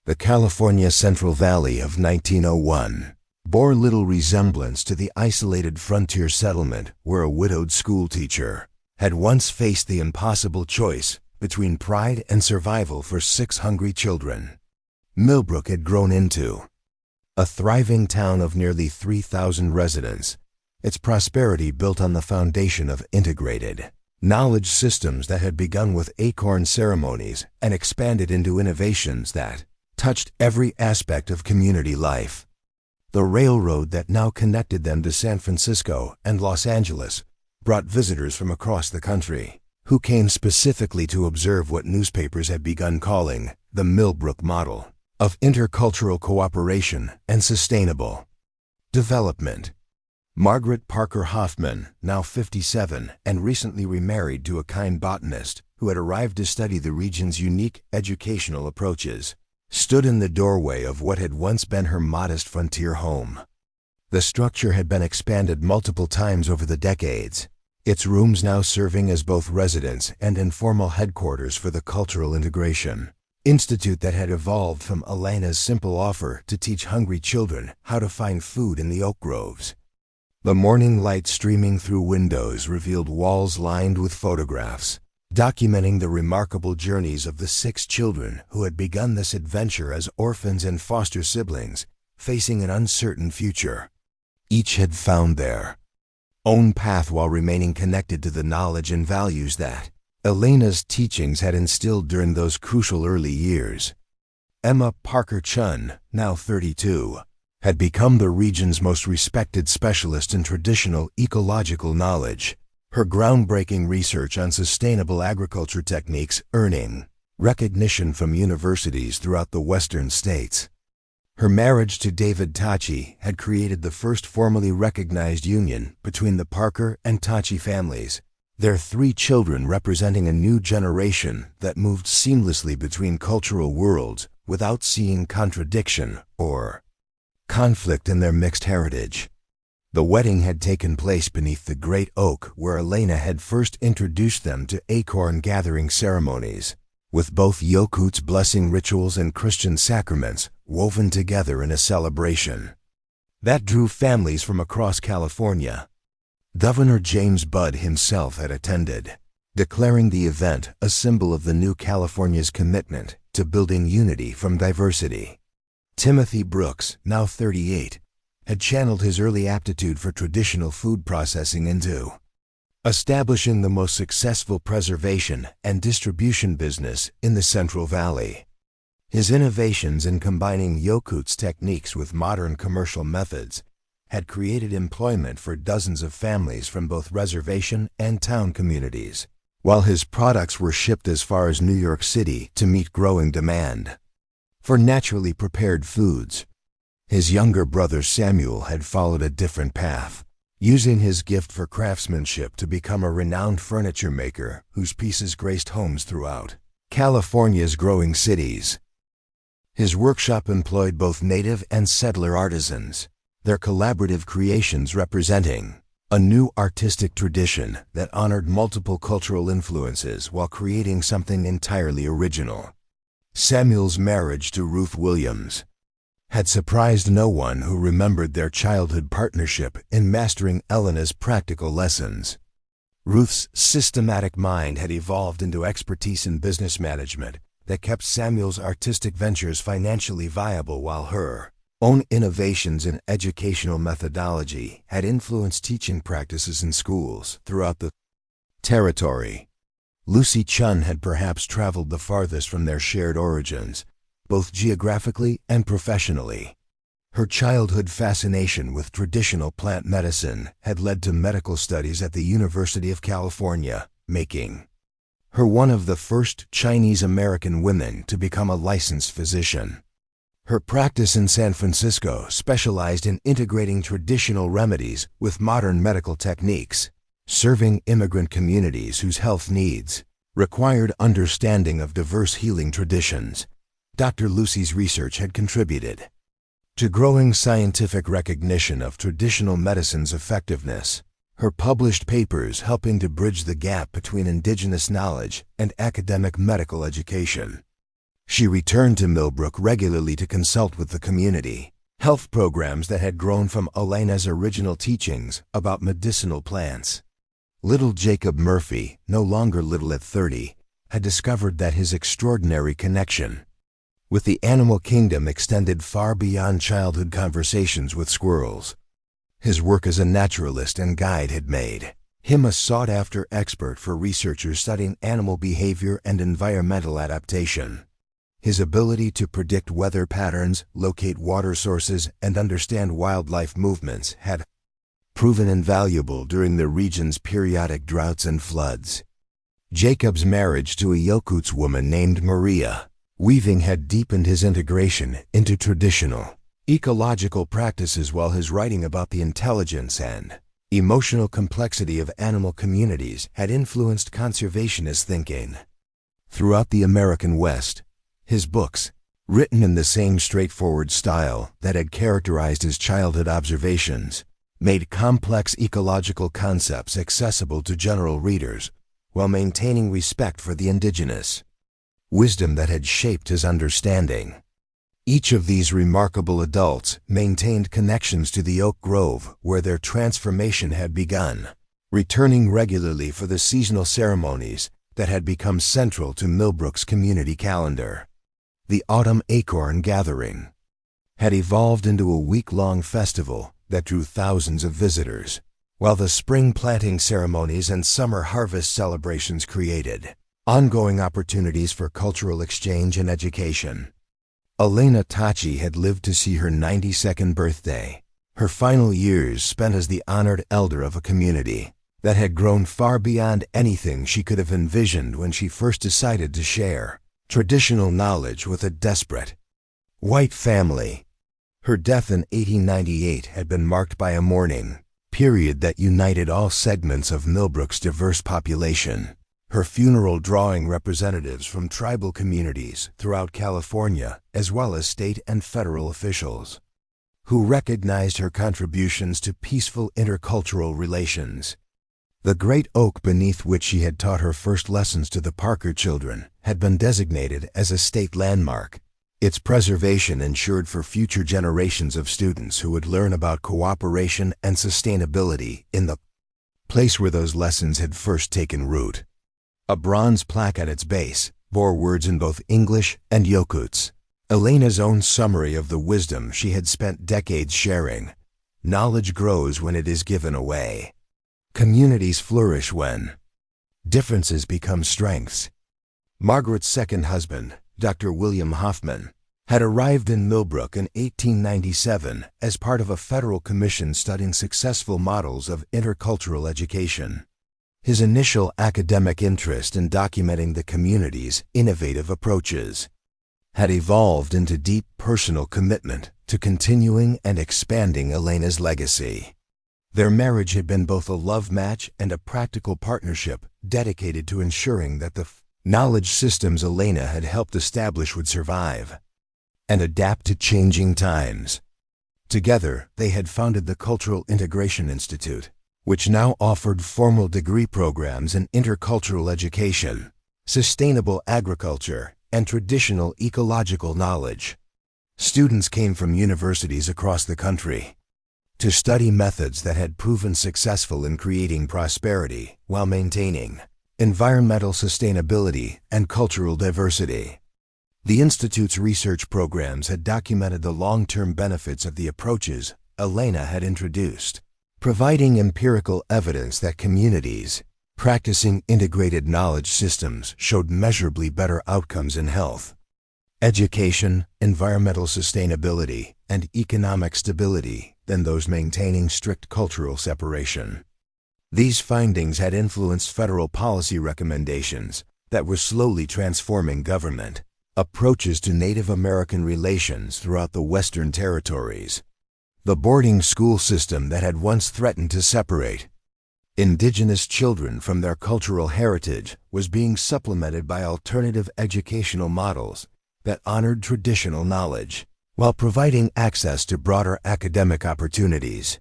The California Central Valley of 1901 bore little resemblance to the isolated frontier settlement where a widowed schoolteacher had once faced the impossible choice between pride and survival for 6 hungry children. Millbrook had grown into a thriving town of nearly 3,000 residents, its prosperity built on the foundation of integrated knowledge systems that had begun with Acorn ceremonies and expanded into innovations that touched every aspect of community life. The railroad that now connected them to San Francisco and Los Angeles brought visitors from across the country, who came specifically to observe what newspapers had begun calling the Millbrook model of intercultural cooperation and sustainable development. Margaret Parker Hoffman, now 57 and recently remarried to a kind botanist who had arrived to study the region's unique educational approaches, stood in the doorway of what had once been her modest frontier home. The structure had been expanded multiple times over the decades, its rooms now serving as both residence and informal headquarters for the Cultural Integration Institute that had evolved from Elena's simple offer to teach hungry children how to find food in the oak groves. The morning light streaming through windows revealed walls lined with photographs, documenting the remarkable journeys of the 6 children who had begun this adventure as orphans and foster siblings, facing an uncertain future. Each had found their own path while remaining connected to the knowledge and values that Elena's teachings had instilled during those crucial early years. Emma Parker Chun, now 32, had become the region's most respected specialist in traditional ecological knowledge, her groundbreaking research on sustainable agriculture techniques earning recognition from universities throughout the western states. Her marriage to David Tachi had created the first formally recognized union between the Parker and Tachi families, their 3 children representing a new generation that moved seamlessly between cultural worlds without seeing contradiction or conflict in their mixed heritage. The wedding had taken place beneath the great oak where Elena had first introduced them to Acorn gathering ceremonies, with both Yokuts blessing rituals and Christian sacraments woven together in a celebration that drew families from across California. Governor James Budd himself had attended, declaring the event a symbol of the new California's commitment to building unity from diversity. Timothy Brooks, now 38, had channeled his early aptitude for traditional food processing into establishing the most successful preservation and distribution business in the Central Valley. His innovations in combining Yokuts techniques with modern commercial methods had created employment for dozens of families from both reservation and town communities, while his products were shipped as far as New York City to meet growing demand for naturally prepared foods. His younger brother Samuel had followed a different path, using his gift for craftsmanship to become a renowned furniture maker whose pieces graced homes throughout California's growing cities. His workshop employed both native and settler artisans, their collaborative creations representing a new artistic tradition that honored multiple cultural influences while creating something entirely original. Samuel's marriage to Ruth Williams had surprised no one who remembered their childhood partnership in mastering Elena's practical lessons. Ruth's systematic mind had evolved into expertise in business management that kept Samuel's artistic ventures financially viable, while her own innovations in educational methodology had influenced teaching practices in schools throughout the territory. Lucy Chun had perhaps traveled the farthest from their shared origins, both geographically and professionally. Her childhood fascination with traditional plant medicine had led to medical studies at the University of California, making her one of the first Chinese-American women to become a licensed physician. Her practice in San Francisco specialized in integrating traditional remedies with modern medical techniques, serving immigrant communities whose health needs required understanding of diverse healing traditions. Dr. Lucy's research had contributed to growing scientific recognition of traditional medicine's effectiveness, her published papers helping to bridge the gap between indigenous knowledge and academic medical education. She returned to Millbrook regularly to consult with the community health programs that had grown from Elena's original teachings about medicinal plants. Little Jacob Murphy, no longer little at 30, had discovered that his extraordinary connection with the animal kingdom extended far beyond childhood conversations with squirrels. His work as a naturalist and guide had made him a sought-after expert for researchers studying animal behavior and environmental adaptation. His ability to predict weather patterns, locate water sources, and understand wildlife movements had proven invaluable during the region's periodic droughts and floods. Jacob's marriage to a Yokuts woman named Maria Weaving had deepened his integration into traditional ecological practices, while his writing about the intelligence and emotional complexity of animal communities had influenced conservationist thinking. Throughout the American West, his books, written in the same straightforward style that had characterized his childhood observations, made complex ecological concepts accessible to general readers while maintaining respect for the indigenous wisdom that had shaped his understanding. Each of these remarkable adults maintained connections to the oak grove where their transformation had begun, returning regularly for the seasonal ceremonies that had become central to Millbrook's community calendar. The autumn Acorn gathering had evolved into a week-long festival that drew thousands of visitors, while the spring planting ceremonies and summer harvest celebrations created ongoing opportunities for cultural exchange and education. Elena Tachi had lived to see her 92nd birthday, her final years spent as the honored elder of a community that had grown far beyond anything she could have envisioned when she first decided to share traditional knowledge with a desperate white family. Her death in 1898 had been marked by a mourning period that united all segments of Millbrook's diverse population, her funeral drawing representatives from tribal communities throughout California as well as state and federal officials, who recognized her contributions to peaceful intercultural relations. The great oak beneath which she had taught her first lessons to the Parker children had been designated as a state landmark. Its preservation ensured for future generations of students who would learn about cooperation and sustainability in the place where those lessons had first taken root. A bronze plaque at its base bore words in both English and Yokuts, Elena's own summary of the wisdom she had spent decades sharing. Knowledge grows when it is given away. Communities flourish when differences become strengths. Margaret's second husband, Dr. William Hoffman, had arrived in Millbrook in 1897 as part of a federal commission studying successful models of intercultural education. His initial academic interest in documenting the community's innovative approaches had evolved into deep personal commitment to continuing and expanding Elena's legacy. Their marriage had been both a love match and a practical partnership dedicated to ensuring that the knowledge systems Elena had helped establish would survive and adapt to changing times. Together, they had founded the Cultural Integration Institute, which now offered formal degree programs in intercultural education, sustainable agriculture, and traditional ecological knowledge. Students came from universities across the country to study methods that had proven successful in creating prosperity while maintaining environmental sustainability and cultural diversity. The Institute's research programs had documented the long-term benefits of the approaches Elena had introduced, providing empirical evidence that communities practicing integrated knowledge systems showed measurably better outcomes in health, education, environmental sustainability, and economic stability than those maintaining strict cultural separation. These findings had influenced federal policy recommendations that were slowly transforming government approaches to Native American relations throughout the Western territories. The boarding school system that had once threatened to separate indigenous children from their cultural heritage was being supplemented by alternative educational models that honored traditional knowledge while providing access to broader academic opportunities.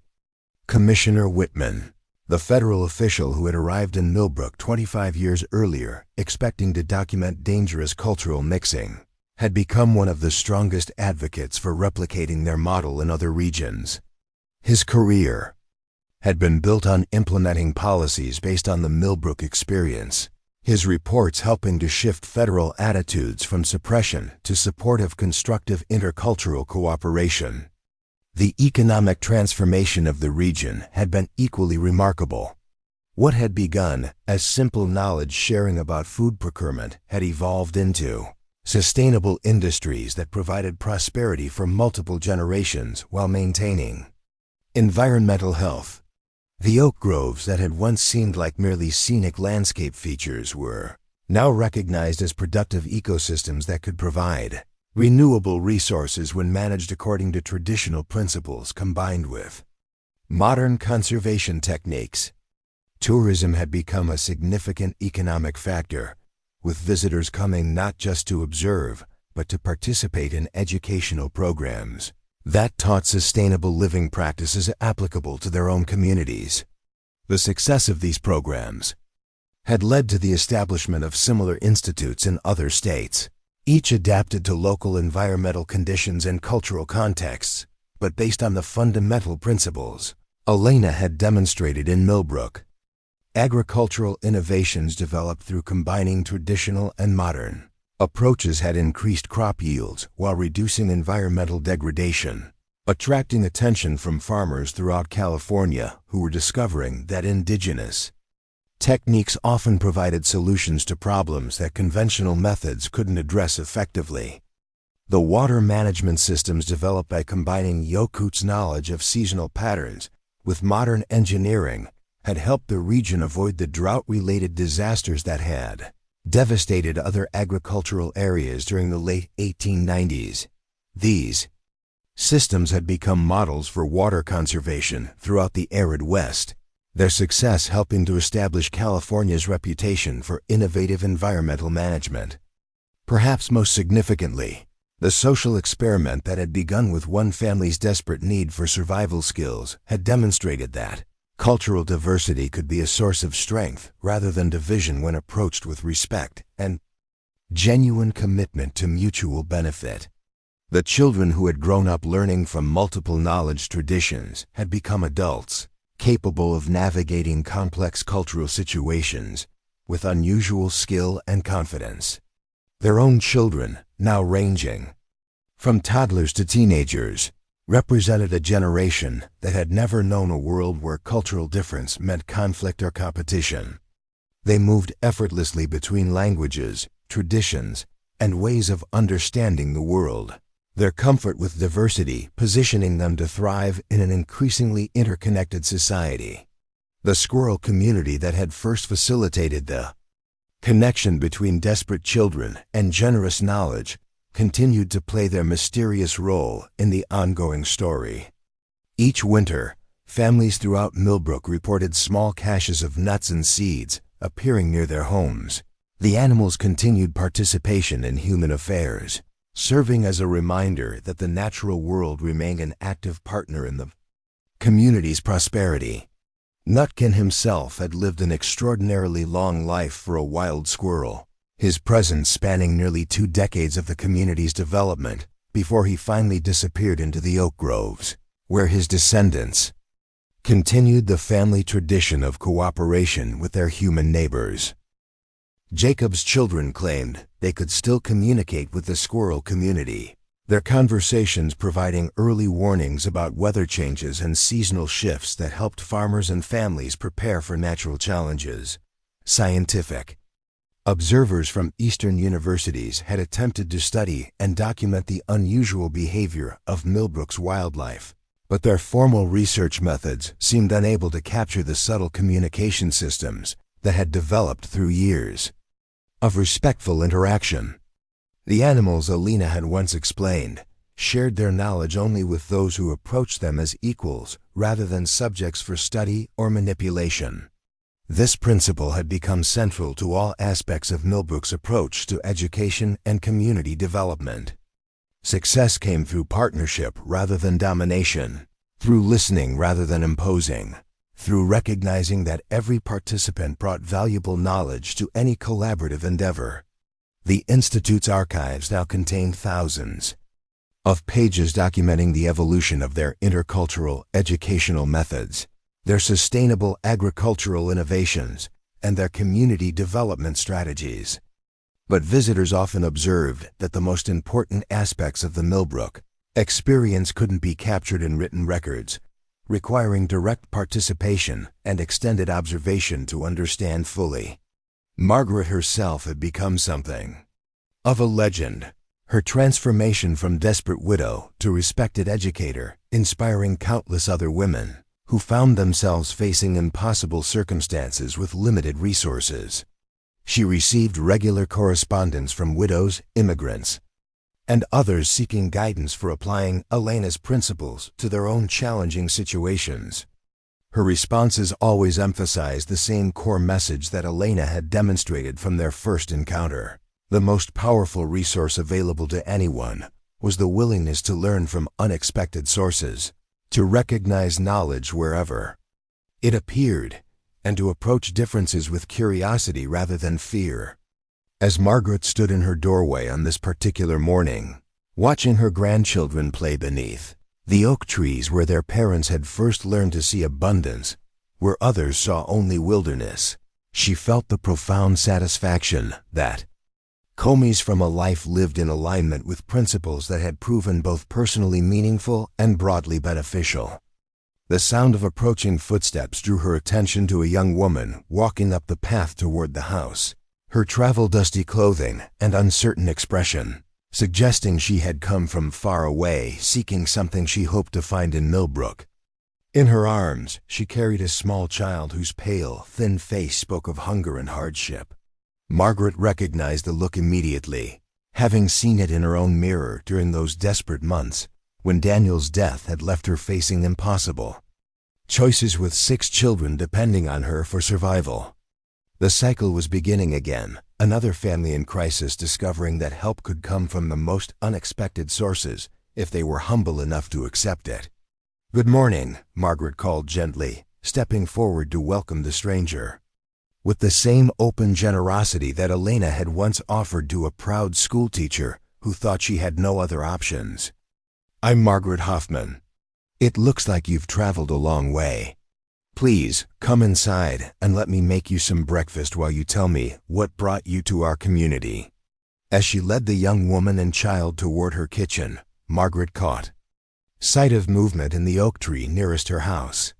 Commissioner Whitman, the federal official who had arrived in Millbrook 25 years earlier expecting to document dangerous cultural mixing, had become one of the strongest advocates for replicating their model in other regions. His career had been built on implementing policies based on the Millbrook experience, his reports helping to shift federal attitudes from suppression to support of constructive intercultural cooperation. The economic transformation of the region had been equally remarkable. What had begun as simple knowledge sharing about food procurement had evolved into sustainable industries that provided prosperity for multiple generations while maintaining environmental health. The oak groves that had once seemed like merely scenic landscape features were now recognized as productive ecosystems that could provide renewable resources when managed according to traditional principles combined with modern conservation techniques. Tourism had become a significant economic factor, with visitors coming not just to observe, but to participate in educational programs that taught sustainable living practices applicable to their own communities. The success of these programs had led to the establishment of similar institutes in other states, each adapted to local environmental conditions and cultural contexts, but based on the fundamental principles Elena had demonstrated in Millbrook. Agricultural innovations developed through combining traditional and modern approaches had increased crop yields while reducing environmental degradation, attracting attention from farmers throughout California who were discovering that indigenous techniques often provided solutions to problems that conventional methods couldn't address effectively. The water management systems developed by combining Yokuts' knowledge of seasonal patterns with modern engineering had helped the region avoid the drought-related disasters that had devastated other agricultural areas during the late 1890s. These systems had become models for water conservation throughout the arid West, their success helping to establish California's reputation for innovative environmental management. Perhaps most significantly, the social experiment that had begun with one family's desperate need for survival skills had demonstrated that cultural diversity could be a source of strength rather than division when approached with respect and genuine commitment to mutual benefit. The children who had grown up learning from multiple knowledge traditions had become adults, capable of navigating complex cultural situations with unusual skill and confidence. Their own children, now ranging from toddlers to teenagers, represented a generation that had never known a world where cultural difference meant conflict or competition. They moved effortlessly between languages, traditions, and ways of understanding the world, their comfort with diversity positioning them to thrive in an increasingly interconnected society. The squirrel community that had first facilitated the connection between desperate children and generous knowledge continued to play their mysterious role in the ongoing story. Each winter, families throughout Millbrook reported small caches of nuts and seeds appearing near their homes. The animals' continued participation in human affairs, serving as a reminder that the natural world remained an active partner in the community's prosperity. Nutkin himself had lived an extraordinarily long life for a wild squirrel, his presence spanning nearly 2 decades of the community's development before he finally disappeared into the oak groves, where his descendants continued the family tradition of cooperation with their human neighbors. Jacob's children claimed they could still communicate with the squirrel community, their conversations providing early warnings about weather changes and seasonal shifts that helped farmers and families prepare for natural challenges. Scientific observers from Eastern universities had attempted to study and document the unusual behavior of Millbrook's wildlife, but their formal research methods seemed unable to capture the subtle communication systems that had developed through years of respectful interaction. The animals, Alina had once explained, shared their knowledge only with those who approached them as equals rather than subjects for study or manipulation. This principle had become central to all aspects of Millbrook's approach to education and community development. Success came through partnership rather than domination, through listening rather than imposing, through recognizing that every participant brought valuable knowledge to any collaborative endeavor. The Institute's archives now contain thousands of pages documenting the evolution of their intercultural educational methods, their sustainable agricultural innovations, and their community development strategies. But visitors often observed that the most important aspects of the Millbrook experience couldn't be captured in written records, requiring direct participation and extended observation to understand fully. Margaret herself had become something of a legend, her transformation from desperate widow to respected educator, inspiring countless other women who found themselves facing impossible circumstances with limited resources. She received regular correspondence from widows, immigrants, and others seeking guidance for applying Elena's principles to their own challenging situations. Her responses always emphasized the same core message that Elena had demonstrated from their first encounter. The most powerful resource available to anyone was the willingness to learn from unexpected sources, to recognize knowledge wherever it appeared, and to approach differences with curiosity rather than fear. As Margaret stood in her doorway on this particular morning, watching her grandchildren play beneath the oak trees where their parents had first learned to see abundance, where others saw only wilderness, she felt the profound satisfaction that Comey's from a life lived in alignment with principles that had proven both personally meaningful and broadly beneficial. The sound of approaching footsteps drew her attention to a young woman walking up the path toward the house, her travel-dusty clothing and uncertain expression suggesting she had come from far away, seeking something she hoped to find in Millbrook. In her arms, she carried a small child whose pale, thin face spoke of hunger and hardship. Margaret recognized the look immediately, having seen it in her own mirror during those desperate months when Daniel's death had left her facing impossible choices with 6 children depending on her for survival. The cycle was beginning again, another family in crisis discovering that help could come from the most unexpected sources if they were humble enough to accept it. "Good morning," Margaret called gently, stepping forward to welcome the stranger. With the same open generosity that Elena had once offered to a proud schoolteacher who thought she had no other options. "I'm Margaret Hoffman. It looks like you've traveled a long way. Please, come inside and let me make you some breakfast while you tell me what brought you to our community." As she led the young woman and child toward her kitchen, Margaret caught sight of movement in the oak tree nearest her house.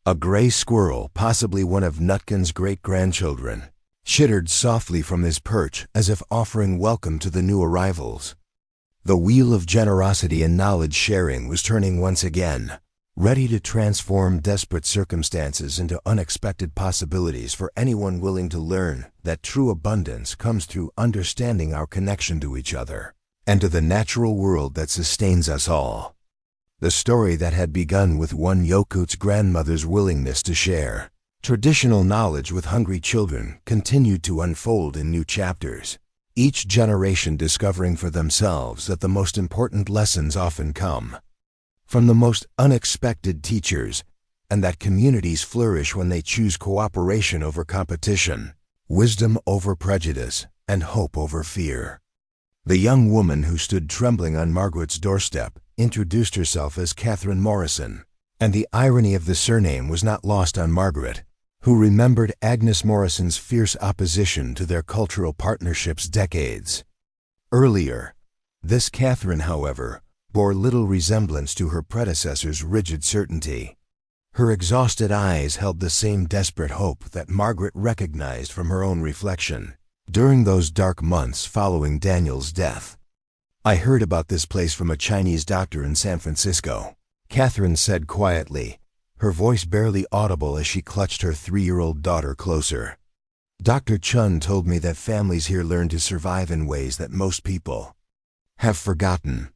A gray squirrel, possibly one of Nutkin's great-grandchildren, chittered softly from his perch as if offering welcome to the new arrivals. The wheel of generosity and knowledge-sharing was turning once again, ready to transform desperate circumstances into unexpected possibilities for anyone willing to learn that true abundance comes through understanding our connection to each other and to the natural world that sustains us all. The story that had begun with one Yokut's grandmother's willingness to share traditional knowledge with hungry children continued to unfold in new chapters, each generation discovering for themselves that the most important lessons often come from the most unexpected teachers, and that communities flourish when they choose cooperation over competition, wisdom over prejudice, and hope over fear. The young woman who stood trembling on Margaret's doorstep introduced herself as Catherine Morrison, and the irony of the surname was not lost on Margaret, who remembered Agnes Morrison's fierce opposition to their cultural partnerships decades earlier. This Catherine, however, bore little resemblance to her predecessor's rigid certainty. Her exhausted eyes held the same desperate hope that Margaret recognized from her own reflection during those dark months following Daniel's death. "I heard about this place from a Chinese doctor in San Francisco," Catherine said quietly, her voice barely audible as she clutched her 3-year-old daughter closer. "Dr. Chun told me that families here learn to survive in ways that most people have forgotten.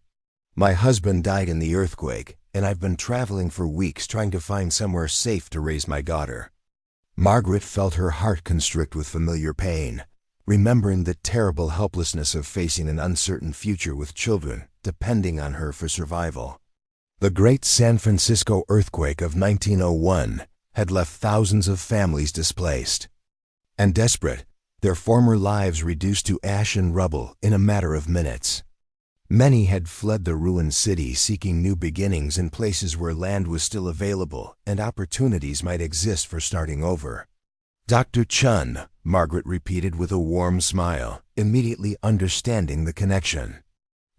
My husband died in the earthquake, and I've been traveling for weeks trying to find somewhere safe to raise my daughter." Margaret felt her heart constrict with familiar pain, remembering the terrible helplessness of facing an uncertain future with children depending on her for survival. The great San Francisco earthquake of 1901 had left thousands of families displaced and desperate, their former lives reduced to ash and rubble in a matter of minutes. Many had fled the ruined city seeking new beginnings in places where land was still available and opportunities might exist for starting over. "Dr. Chun," Margaret repeated with a warm smile, immediately understanding the connection.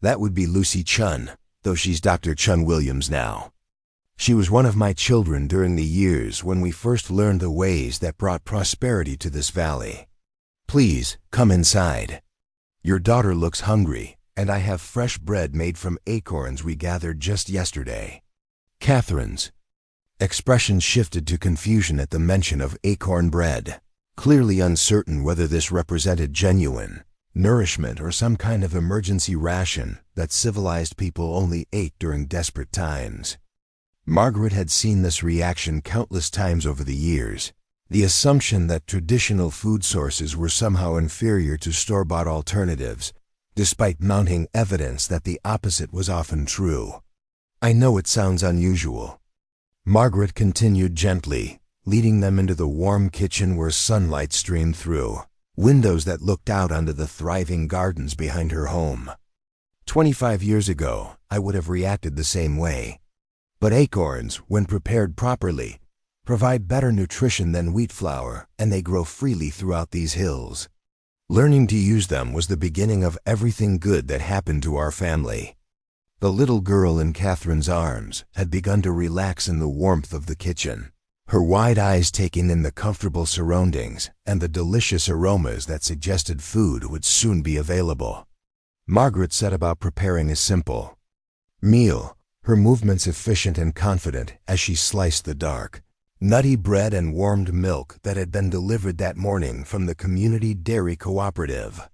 "That would be Lucy Chun, though she's Dr. Chun Williams now. She was one of my children during the years when we first learned the ways that brought prosperity to this valley. Please, come inside. Your daughter looks hungry, and I have fresh bread made from acorns we gathered just yesterday." Catherine's expression shifted to confusion at the mention of acorn bread, clearly uncertain whether this represented genuine nourishment or some kind of emergency ration that civilized people only ate during desperate times. Margaret had seen this reaction countless times over the years, the assumption that traditional food sources were somehow inferior to store-bought alternatives, despite mounting evidence that the opposite was often true. "I know it sounds unusual," Margaret continued gently, leading them into the warm kitchen where sunlight streamed through windows that looked out onto the thriving gardens behind her home. 25 years ago, I would have reacted the same way. But acorns, when prepared properly, provide better nutrition than wheat flour, and they grow freely throughout these hills. Learning to use them was the beginning of everything good that happened to our family." The little girl in Catherine's arms had begun to relax in the warmth of the kitchen, her wide eyes taking in the comfortable surroundings and the delicious aromas that suggested food would soon be available. Margaret set about preparing a simple meal, her movements efficient and confident as she sliced the dark, nutty bread and warmed milk that had been delivered that morning from the community dairy cooperative.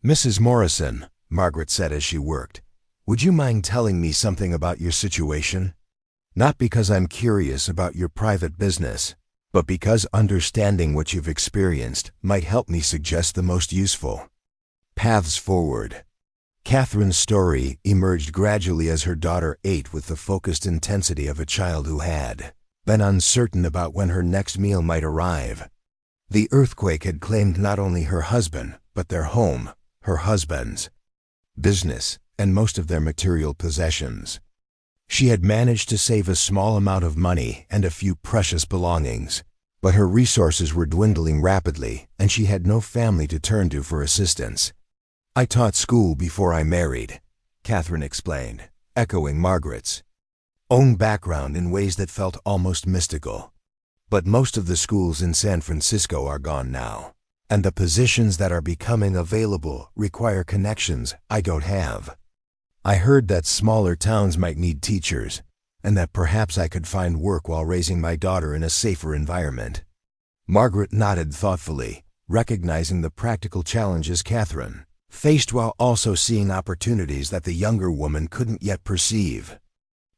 "Mrs. Morrison," Margaret said as she worked, "would you mind telling me something about your situation? Not because I'm curious about your private business, but because understanding what you've experienced might help me suggest the most useful paths forward." Catherine's story emerged gradually as her daughter ate with the focused intensity of a child who had been uncertain about when her next meal might arrive. The earthquake had claimed not only her husband, but their home, her husband's business, and most of their material possessions. She had managed to save a small amount of money and a few precious belongings, but her resources were dwindling rapidly, and she had no family to turn to for assistance. "I taught school before I married," Catherine explained, echoing Margaret's own background in ways that felt almost mystical. "But most of the schools in San Francisco are gone now, and the positions that are becoming available require connections I don't have. I heard that smaller towns might need teachers, and that perhaps I could find work while raising my daughter in a safer environment." Margaret nodded thoughtfully, recognizing the practical challenges Catherine faced while also seeing opportunities that the younger woman couldn't yet perceive.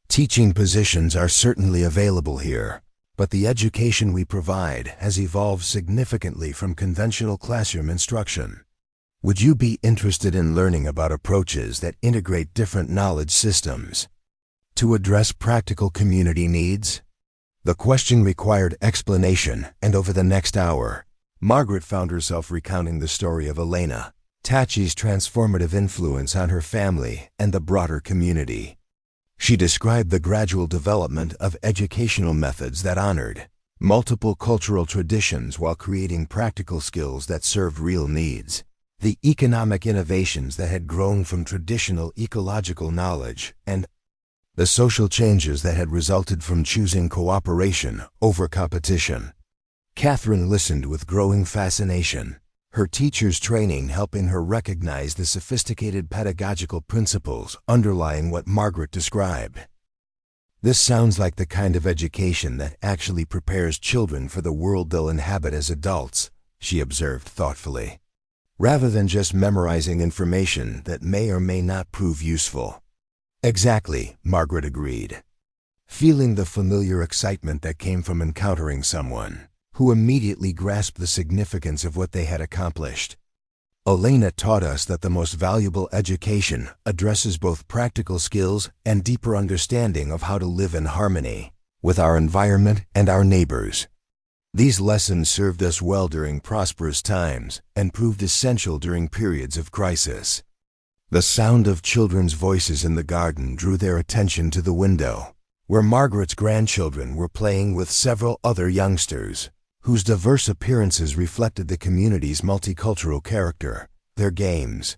Teaching positions are certainly available here, but the education we provide has evolved significantly from conventional classroom instruction. Would you be interested in learning about approaches that integrate different knowledge systems to address practical community needs? The question required explanation, and over the next hour, Margaret found herself recounting the story of Elena, Tachi's transformative influence on her family and the broader community. She described the gradual development of educational methods that honored multiple cultural traditions while creating practical skills that served real needs, the economic innovations that had grown from traditional ecological knowledge, and the social changes that had resulted from choosing cooperation over competition. Catherine listened with growing fascination, her teacher's training helping her recognize the sophisticated pedagogical principles underlying what Margaret described. This sounds like the kind of education that actually prepares children for the world they'll inhabit as adults, she observed thoughtfully, rather than just memorizing information that may or may not prove useful. Exactly, Margaret agreed, feeling the familiar excitement that came from encountering someone who immediately grasped the significance of what they had accomplished. Elena taught us that the most valuable education addresses both practical skills and deeper understanding of how to live in harmony with our environment and our neighbors. These lessons served us well during prosperous times and proved essential during periods of crisis. The sound of children's voices in the garden drew their attention to the window, where Margaret's grandchildren were playing with several other youngsters, whose diverse appearances reflected the community's multicultural character. Their games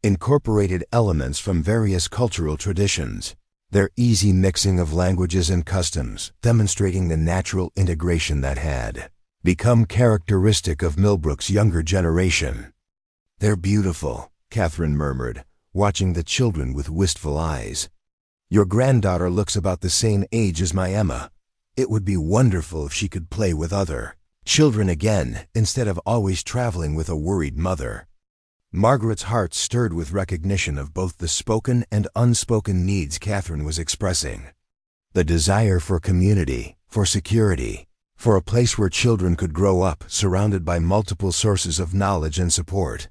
incorporated elements from various cultural traditions, their easy mixing of languages and customs demonstrating the natural integration that had become characteristic of Millbrook's younger generation. "They're beautiful," Catherine murmured, watching the children with wistful eyes. "Your granddaughter looks about the same age as my Emma. It would be wonderful if she could play with other children again instead of always traveling with a worried mother." Margaret's heart stirred with recognition of both the spoken and unspoken needs Catherine was expressing. The desire for community, for security, for a place where children could grow up surrounded by multiple sources of knowledge and support.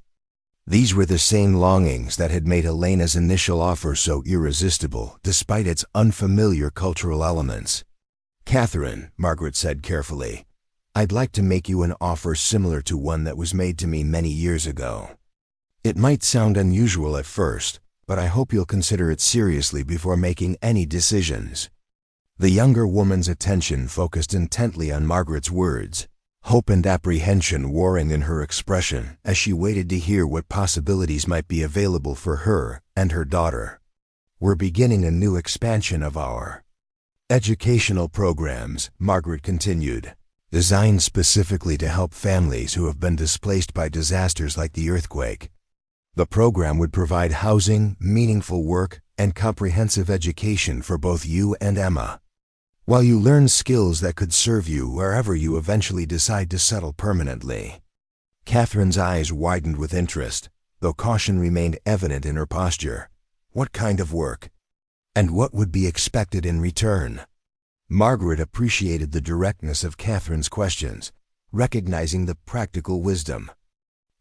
These were the same longings that had made Elena's initial offer so irresistible despite its unfamiliar cultural elements. "Catherine," Margaret said carefully, "I'd like to make you an offer similar to one that was made to me many years ago. It might sound unusual at first, but I hope you'll consider it seriously before making any decisions." The younger woman's attention focused intently on Margaret's words, hope and apprehension warring in her expression as she waited to hear what possibilities might be available for her and her daughter. "We're beginning a new expansion of our educational programs," Margaret continued, "designed specifically to help families who have been displaced by disasters like the earthquake. The program would provide housing, meaningful work, and comprehensive education for both you and Emma, while you learn skills that could serve you wherever you eventually decide to settle permanently." Catherine's eyes widened with interest, though caution remained evident in her posture. What kind of work? And what would be expected in return? Margaret appreciated the directness of Catherine's questions, recognizing the practical wisdom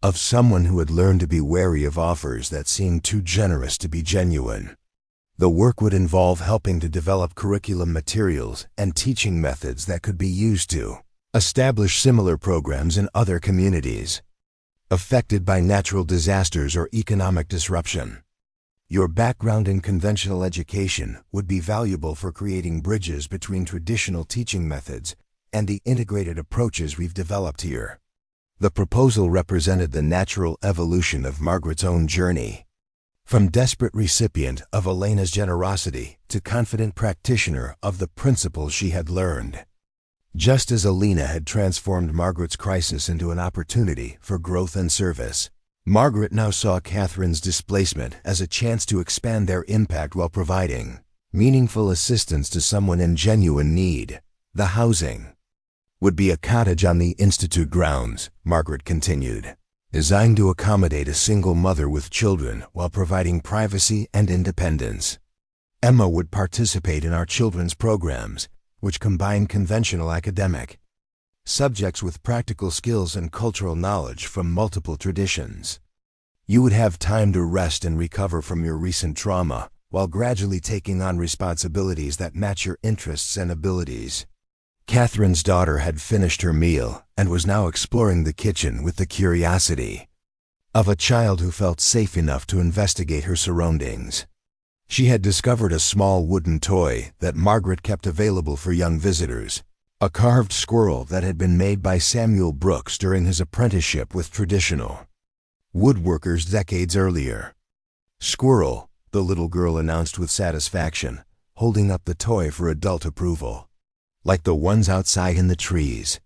of someone who had learned to be wary of offers that seemed too generous to be genuine. The work would involve helping to develop curriculum materials and teaching methods that could be used to establish similar programs in other communities affected by natural disasters or economic disruption. Your background in conventional education would be valuable for creating bridges between traditional teaching methods and the integrated approaches we've developed here. The proposal represented the natural evolution of Margaret's own journey, from desperate recipient of Elena's generosity to confident practitioner of the principles she had learned. Just as Elena had transformed Margaret's crisis into an opportunity for growth and service, Margaret now saw Catherine's displacement as a chance to expand their impact while providing meaningful assistance to someone in genuine need. The housing would be a cottage on the Institute grounds, Margaret continued, designed to accommodate a single mother with children while providing privacy and independence. Emma would participate in our children's programs, which combine conventional academic subjects with practical skills and cultural knowledge from multiple traditions. You would have time to rest and recover from your recent trauma, while gradually taking on responsibilities that match your interests and abilities. Catherine's daughter had finished her meal and was now exploring the kitchen with the curiosity of a child who felt safe enough to investigate her surroundings. She had discovered a small wooden toy that Margaret kept available for young visitors, a carved squirrel that had been made by Samuel Brooks during his apprenticeship with traditional woodworkers decades earlier. "Squirrel," the little girl announced with satisfaction, holding up the toy for adult approval. "Like the ones outside in the trees."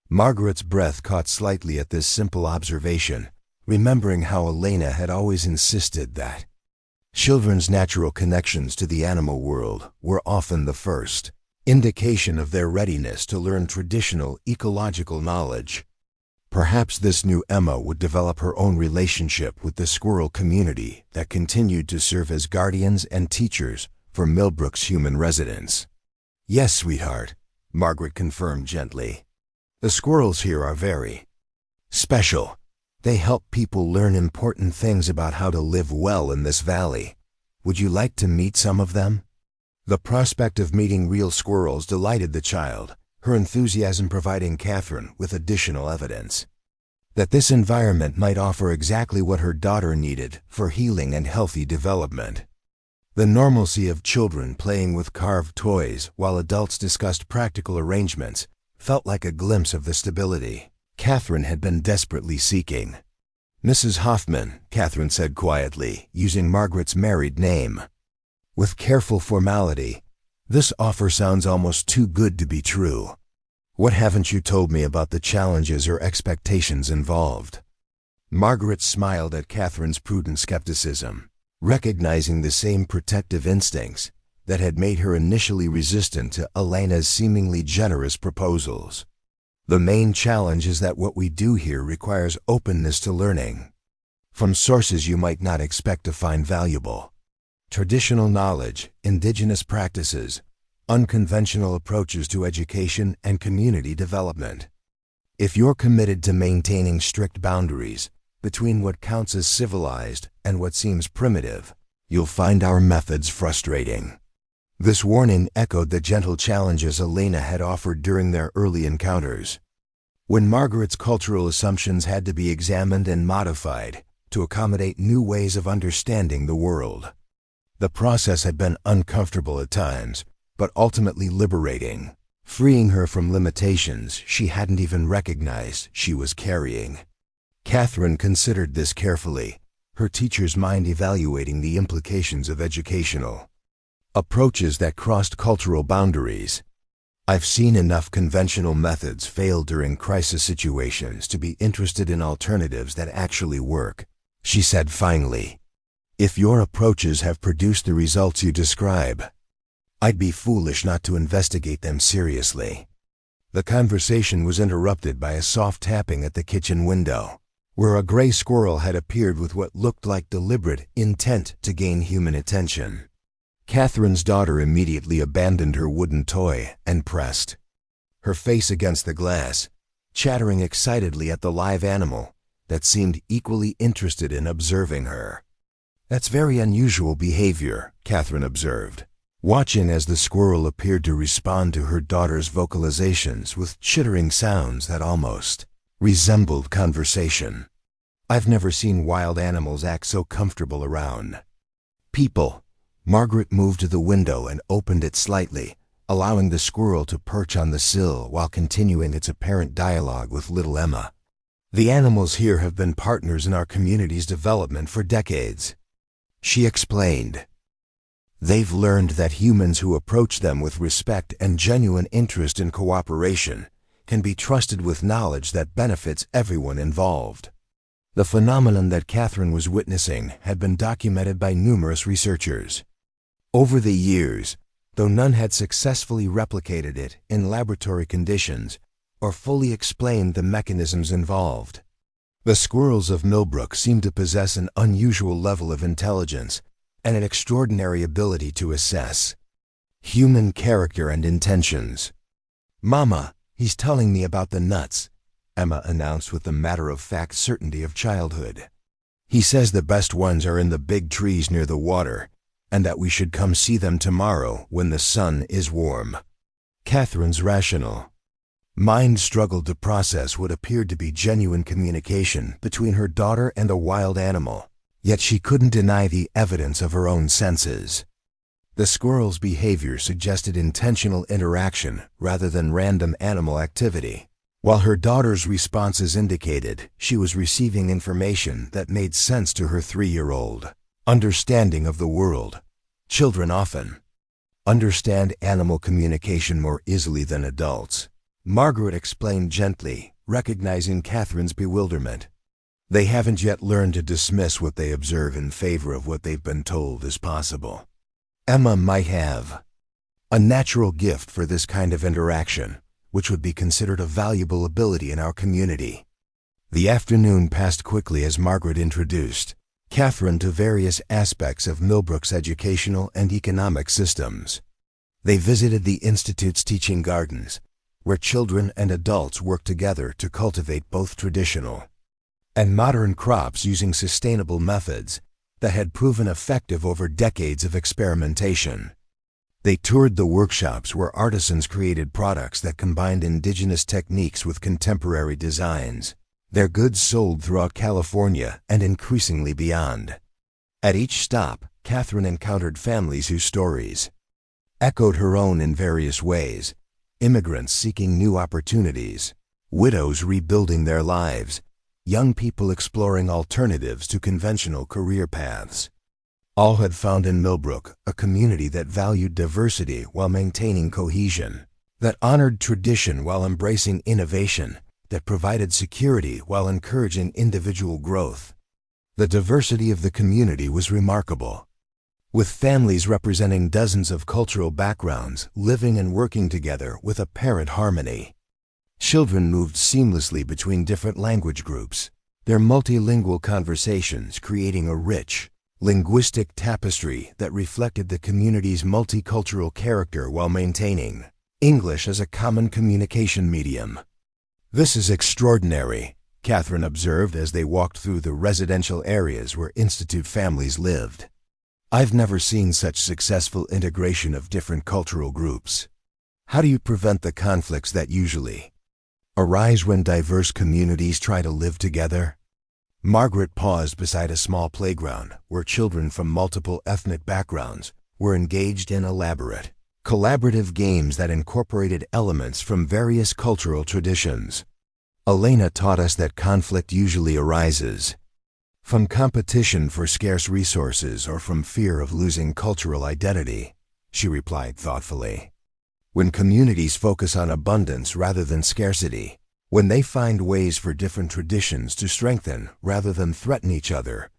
Margaret's breath caught slightly at this simple observation, remembering how Elena had always insisted that children's natural connections to the animal world were often the first indication of their readiness to learn traditional ecological knowledge. Perhaps this new Emma would develop her own relationship with the squirrel community that continued to serve as guardians and teachers for Millbrook's human residents. "Yes, sweetheart," Margaret confirmed gently. "The squirrels here are very special. They help people learn important things about how to live well in this valley. Would you like to meet some of them?" The prospect of meeting real squirrels delighted the child, her enthusiasm providing Catherine with additional evidence that this environment might offer exactly what her daughter needed for healing and healthy development. The normalcy of children playing with carved toys while adults discussed practical arrangements felt like a glimpse of the stability Catherine had been desperately seeking. "Mrs. Hoffman," Catherine said quietly, using Margaret's married name with careful formality, "this offer sounds almost too good to be true. What haven't you told me about the challenges or expectations involved?" Margaret smiled at Catherine's prudent skepticism, recognizing the same protective instincts that had made her initially resistant to Elena's seemingly generous proposals. "The main challenge is that what we do here requires openness to learning from sources you might not expect to find valuable. Traditional knowledge, indigenous practices, unconventional approaches to education and community development. If you're committed to maintaining strict boundaries between what counts as civilized and what seems primitive, you'll find our methods frustrating." This warning echoed the gentle challenges Elena had offered during their early encounters, when Margaret's cultural assumptions had to be examined and modified to accommodate new ways of understanding the world. The process had been uncomfortable at times, but ultimately liberating, freeing her from limitations she hadn't even recognized she was carrying. Catherine considered this carefully, her teacher's mind evaluating the implications of educational approaches that crossed cultural boundaries. "I've seen enough conventional methods fail during crisis situations to be interested in alternatives that actually work," she said finally. "If your approaches have produced the results you describe, I'd be foolish not to investigate them seriously." The conversation was interrupted by a soft tapping at the kitchen window, where a gray squirrel had appeared with what looked like deliberate intent to gain human attention. Catherine's daughter immediately abandoned her wooden toy and pressed her face against the glass, chattering excitedly at the live animal that seemed equally interested in observing her. "That's very unusual behavior," Catherine observed, watching as the squirrel appeared to respond to her daughter's vocalizations with chittering sounds that almost resembled conversation. "I've never seen wild animals act so comfortable around people." Margaret moved to the window and opened it slightly, allowing the squirrel to perch on the sill while continuing its apparent dialogue with little Emma. "The animals here have been partners in our community's development for decades," she explained. "They've learned that humans who approach them with respect and genuine interest in cooperation can be trusted with knowledge that benefits everyone involved." The phenomenon that Catherine was witnessing had been documented by numerous researchers over the years, though none had successfully replicated it in laboratory conditions or fully explained the mechanisms involved. The squirrels of Millbrook seem to possess an unusual level of intelligence and an extraordinary ability to assess human character and intentions. "Mama, he's telling me about the nuts," Emma announced with the matter-of-fact certainty of childhood. "He says the best ones are in the big trees near the water, and that we should come see them tomorrow when the sun is warm." Catherine's rational mind struggled to process what appeared to be genuine communication between her daughter and a wild animal, yet she couldn't deny the evidence of her own senses. The squirrel's behavior suggested intentional interaction rather than random animal activity, while her daughter's responses indicated she was receiving information that made sense to her 3-year-old understanding of the world. Children often understand animal communication more easily than adults, Margaret explained gently, recognizing Catherine's bewilderment. They haven't yet learned to dismiss what they observe in favor of what they've been told is possible. Emma might have a natural gift for this kind of interaction, which would be considered a valuable ability in our community. The afternoon passed quickly as Margaret introduced Catherine to various aspects of Millbrook's educational and economic systems. They visited the Institute's teaching gardens, where children and adults work together to cultivate both traditional and modern crops using sustainable methods that had proven effective over decades of experimentation. They toured the workshops where artisans created products that combined indigenous techniques with contemporary designs. Their goods sold throughout California and increasingly beyond. At each stop, Catherine encountered families whose stories echoed her own in various ways: immigrants seeking new opportunities, widows rebuilding their lives, young people exploring alternatives to conventional career paths. All had found in Millbrook a community that valued diversity while maintaining cohesion, that honored tradition while embracing innovation, that provided security while encouraging individual growth. The diversity of the community was remarkable, with families representing dozens of cultural backgrounds living and working together with apparent harmony. Children moved seamlessly between different language groups, their multilingual conversations creating a rich, linguistic tapestry that reflected the community's multicultural character while maintaining English as a common communication medium. "This is extraordinary," Catherine observed as they walked through the residential areas where Institute families lived. "I've never seen such successful integration of different cultural groups. How do you prevent the conflicts that usually arise when diverse communities try to live together?" Margaret paused beside a small playground where children from multiple ethnic backgrounds were engaged in elaborate, collaborative games that incorporated elements from various cultural traditions. "Elena taught us that conflict usually arises from competition for scarce resources or from fear of losing cultural identity," she replied thoughtfully. "When communities focus on abundance rather than scarcity, when they find ways for different traditions to strengthen rather than threaten each other,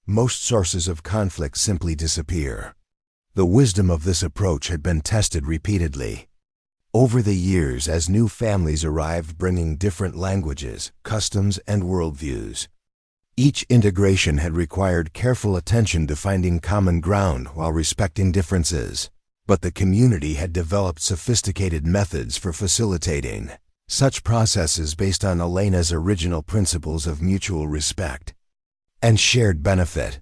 most sources of conflict simply disappear." The wisdom of this approach had been tested repeatedly over the years as new families arrived bringing different languages, customs, and worldviews. Each integration had required careful attention to finding common ground while respecting differences, but the community had developed sophisticated methods for facilitating such processes based on Elena's original principles of mutual respect and shared benefit.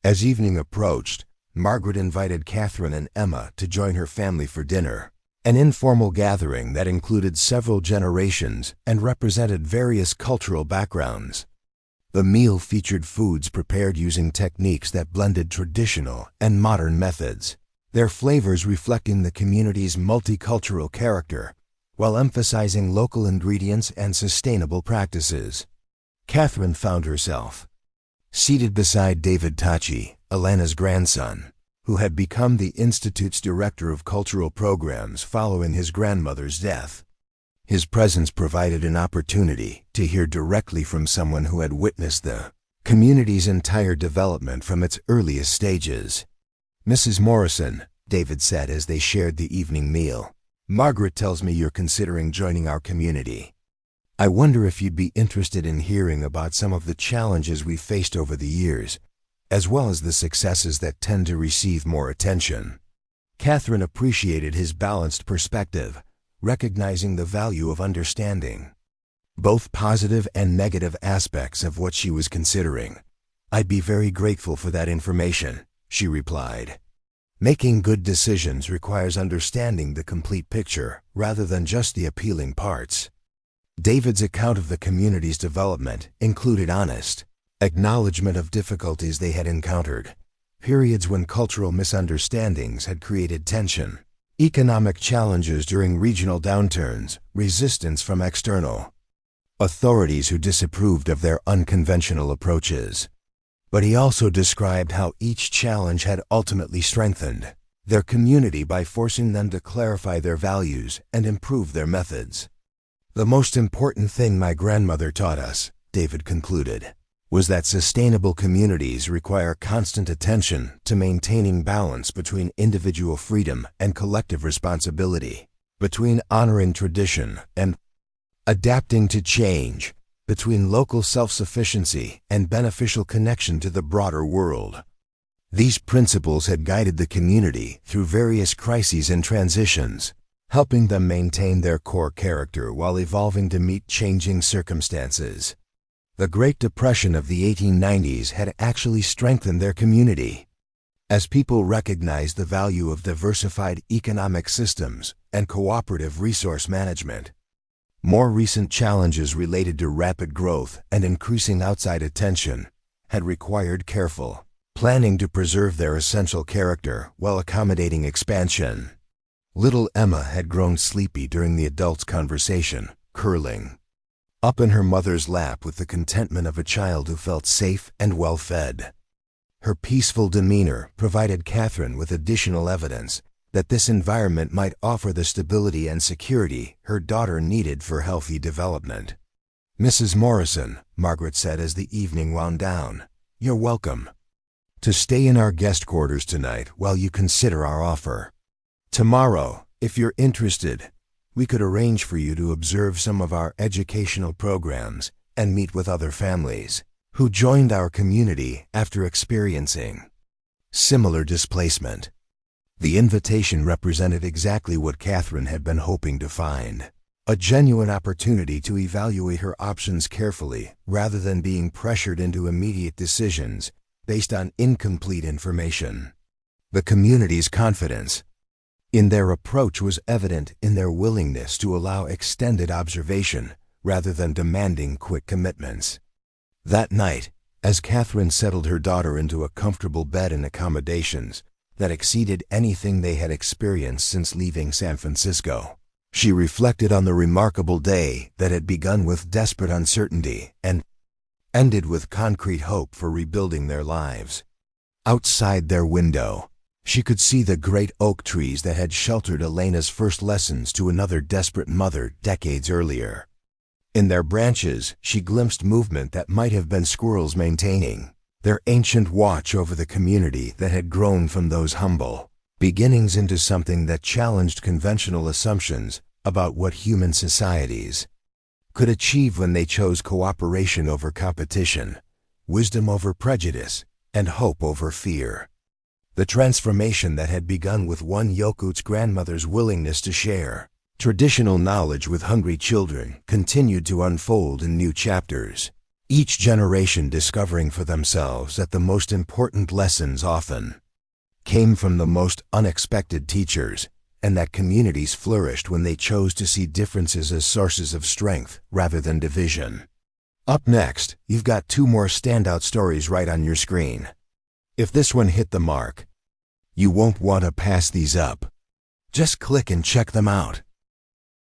As evening approached, Margaret invited Catherine and Emma to join her family for dinner, an informal gathering that included several generations and represented various cultural backgrounds. The meal featured foods prepared using techniques that blended traditional and modern methods, their flavors reflecting the community's multicultural character while emphasizing local ingredients and sustainable practices. Catherine found herself seated beside David Tachi, Elena's grandson, who had become the Institute's director of cultural programs following his grandmother's death. His presence provided an opportunity to hear directly from someone who had witnessed the community's entire development from its earliest stages. "Mrs. Morrison," David said as they shared the evening meal, "Margaret tells me you're considering joining our community. I wonder if you'd be interested in hearing about some of the challenges we faced over the years, as well as the successes that tend to receive more attention. Catherine appreciated his balanced perspective, recognizing the value of understanding both positive and negative aspects of what she was considering. "I'd be very grateful for that information," she replied. "Making good decisions requires understanding the complete picture rather than just the appealing parts." David's account of the community's development included honest acknowledgement of difficulties they had encountered, periods when cultural misunderstandings had created tension, economic challenges during regional downturns, resistance from external authorities who disapproved of their unconventional approaches. But he also described how each challenge had ultimately strengthened their community by forcing them to clarify their values and improve their methods. "The most important thing my grandmother taught us," David concluded, "was that sustainable communities require constant attention to maintaining balance between individual freedom and collective responsibility, between honoring tradition and adapting to change, between local self-sufficiency and beneficial connection to the broader world." These principles had guided the community through various crises and transitions, helping them maintain their core character while evolving to meet changing circumstances. The Great Depression of the 1890s had actually strengthened their community, as people recognized the value of diversified economic systems and cooperative resource management. More recent challenges related to rapid growth and increasing outside attention had required careful planning to preserve their essential character while accommodating expansion. Little Emma had grown sleepy during the adults' conversation, curling up in her mother's lap with the contentment of a child who felt safe and well-fed. Her peaceful demeanor provided Catherine with additional evidence that this environment might offer the stability and security her daughter needed for healthy development. "Mrs. Morrison," Margaret said as the evening wound down, "you're welcome to stay in our guest quarters tonight while you consider our offer. Tomorrow, if you're interested, we could arrange for you to observe some of our educational programs and meet with other families who joined our community after experiencing similar displacement." The invitation represented exactly what Catherine had been hoping to find, a genuine opportunity to evaluate her options carefully rather than being pressured into immediate decisions based on incomplete information. The community's confidence in their approach was evident in their willingness to allow extended observation rather than demanding quick commitments. That night, as Catherine settled her daughter into a comfortable bed and accommodations that exceeded anything they had experienced since leaving San Francisco, she reflected on the remarkable day that had begun with desperate uncertainty and ended with concrete hope for rebuilding their lives. Outside their window, she could see the great oak trees that had sheltered Elena's first lessons to another desperate mother decades earlier. In their branches, she glimpsed movement that might have been squirrels maintaining their ancient watch over the community that had grown from those humble beginnings into something that challenged conventional assumptions about what human societies could achieve when they chose cooperation over competition, wisdom over prejudice, and hope over fear. The transformation that had begun with one Yokuts grandmother's willingness to share traditional knowledge with hungry children continued to unfold in new chapters, each generation discovering for themselves that the most important lessons often came from the most unexpected teachers, and that communities flourished when they chose to see differences as sources of strength rather than division. Up next, you've got two more standout stories right on your screen. If this one hit the mark, you won't want to pass these up. Just click and check them out.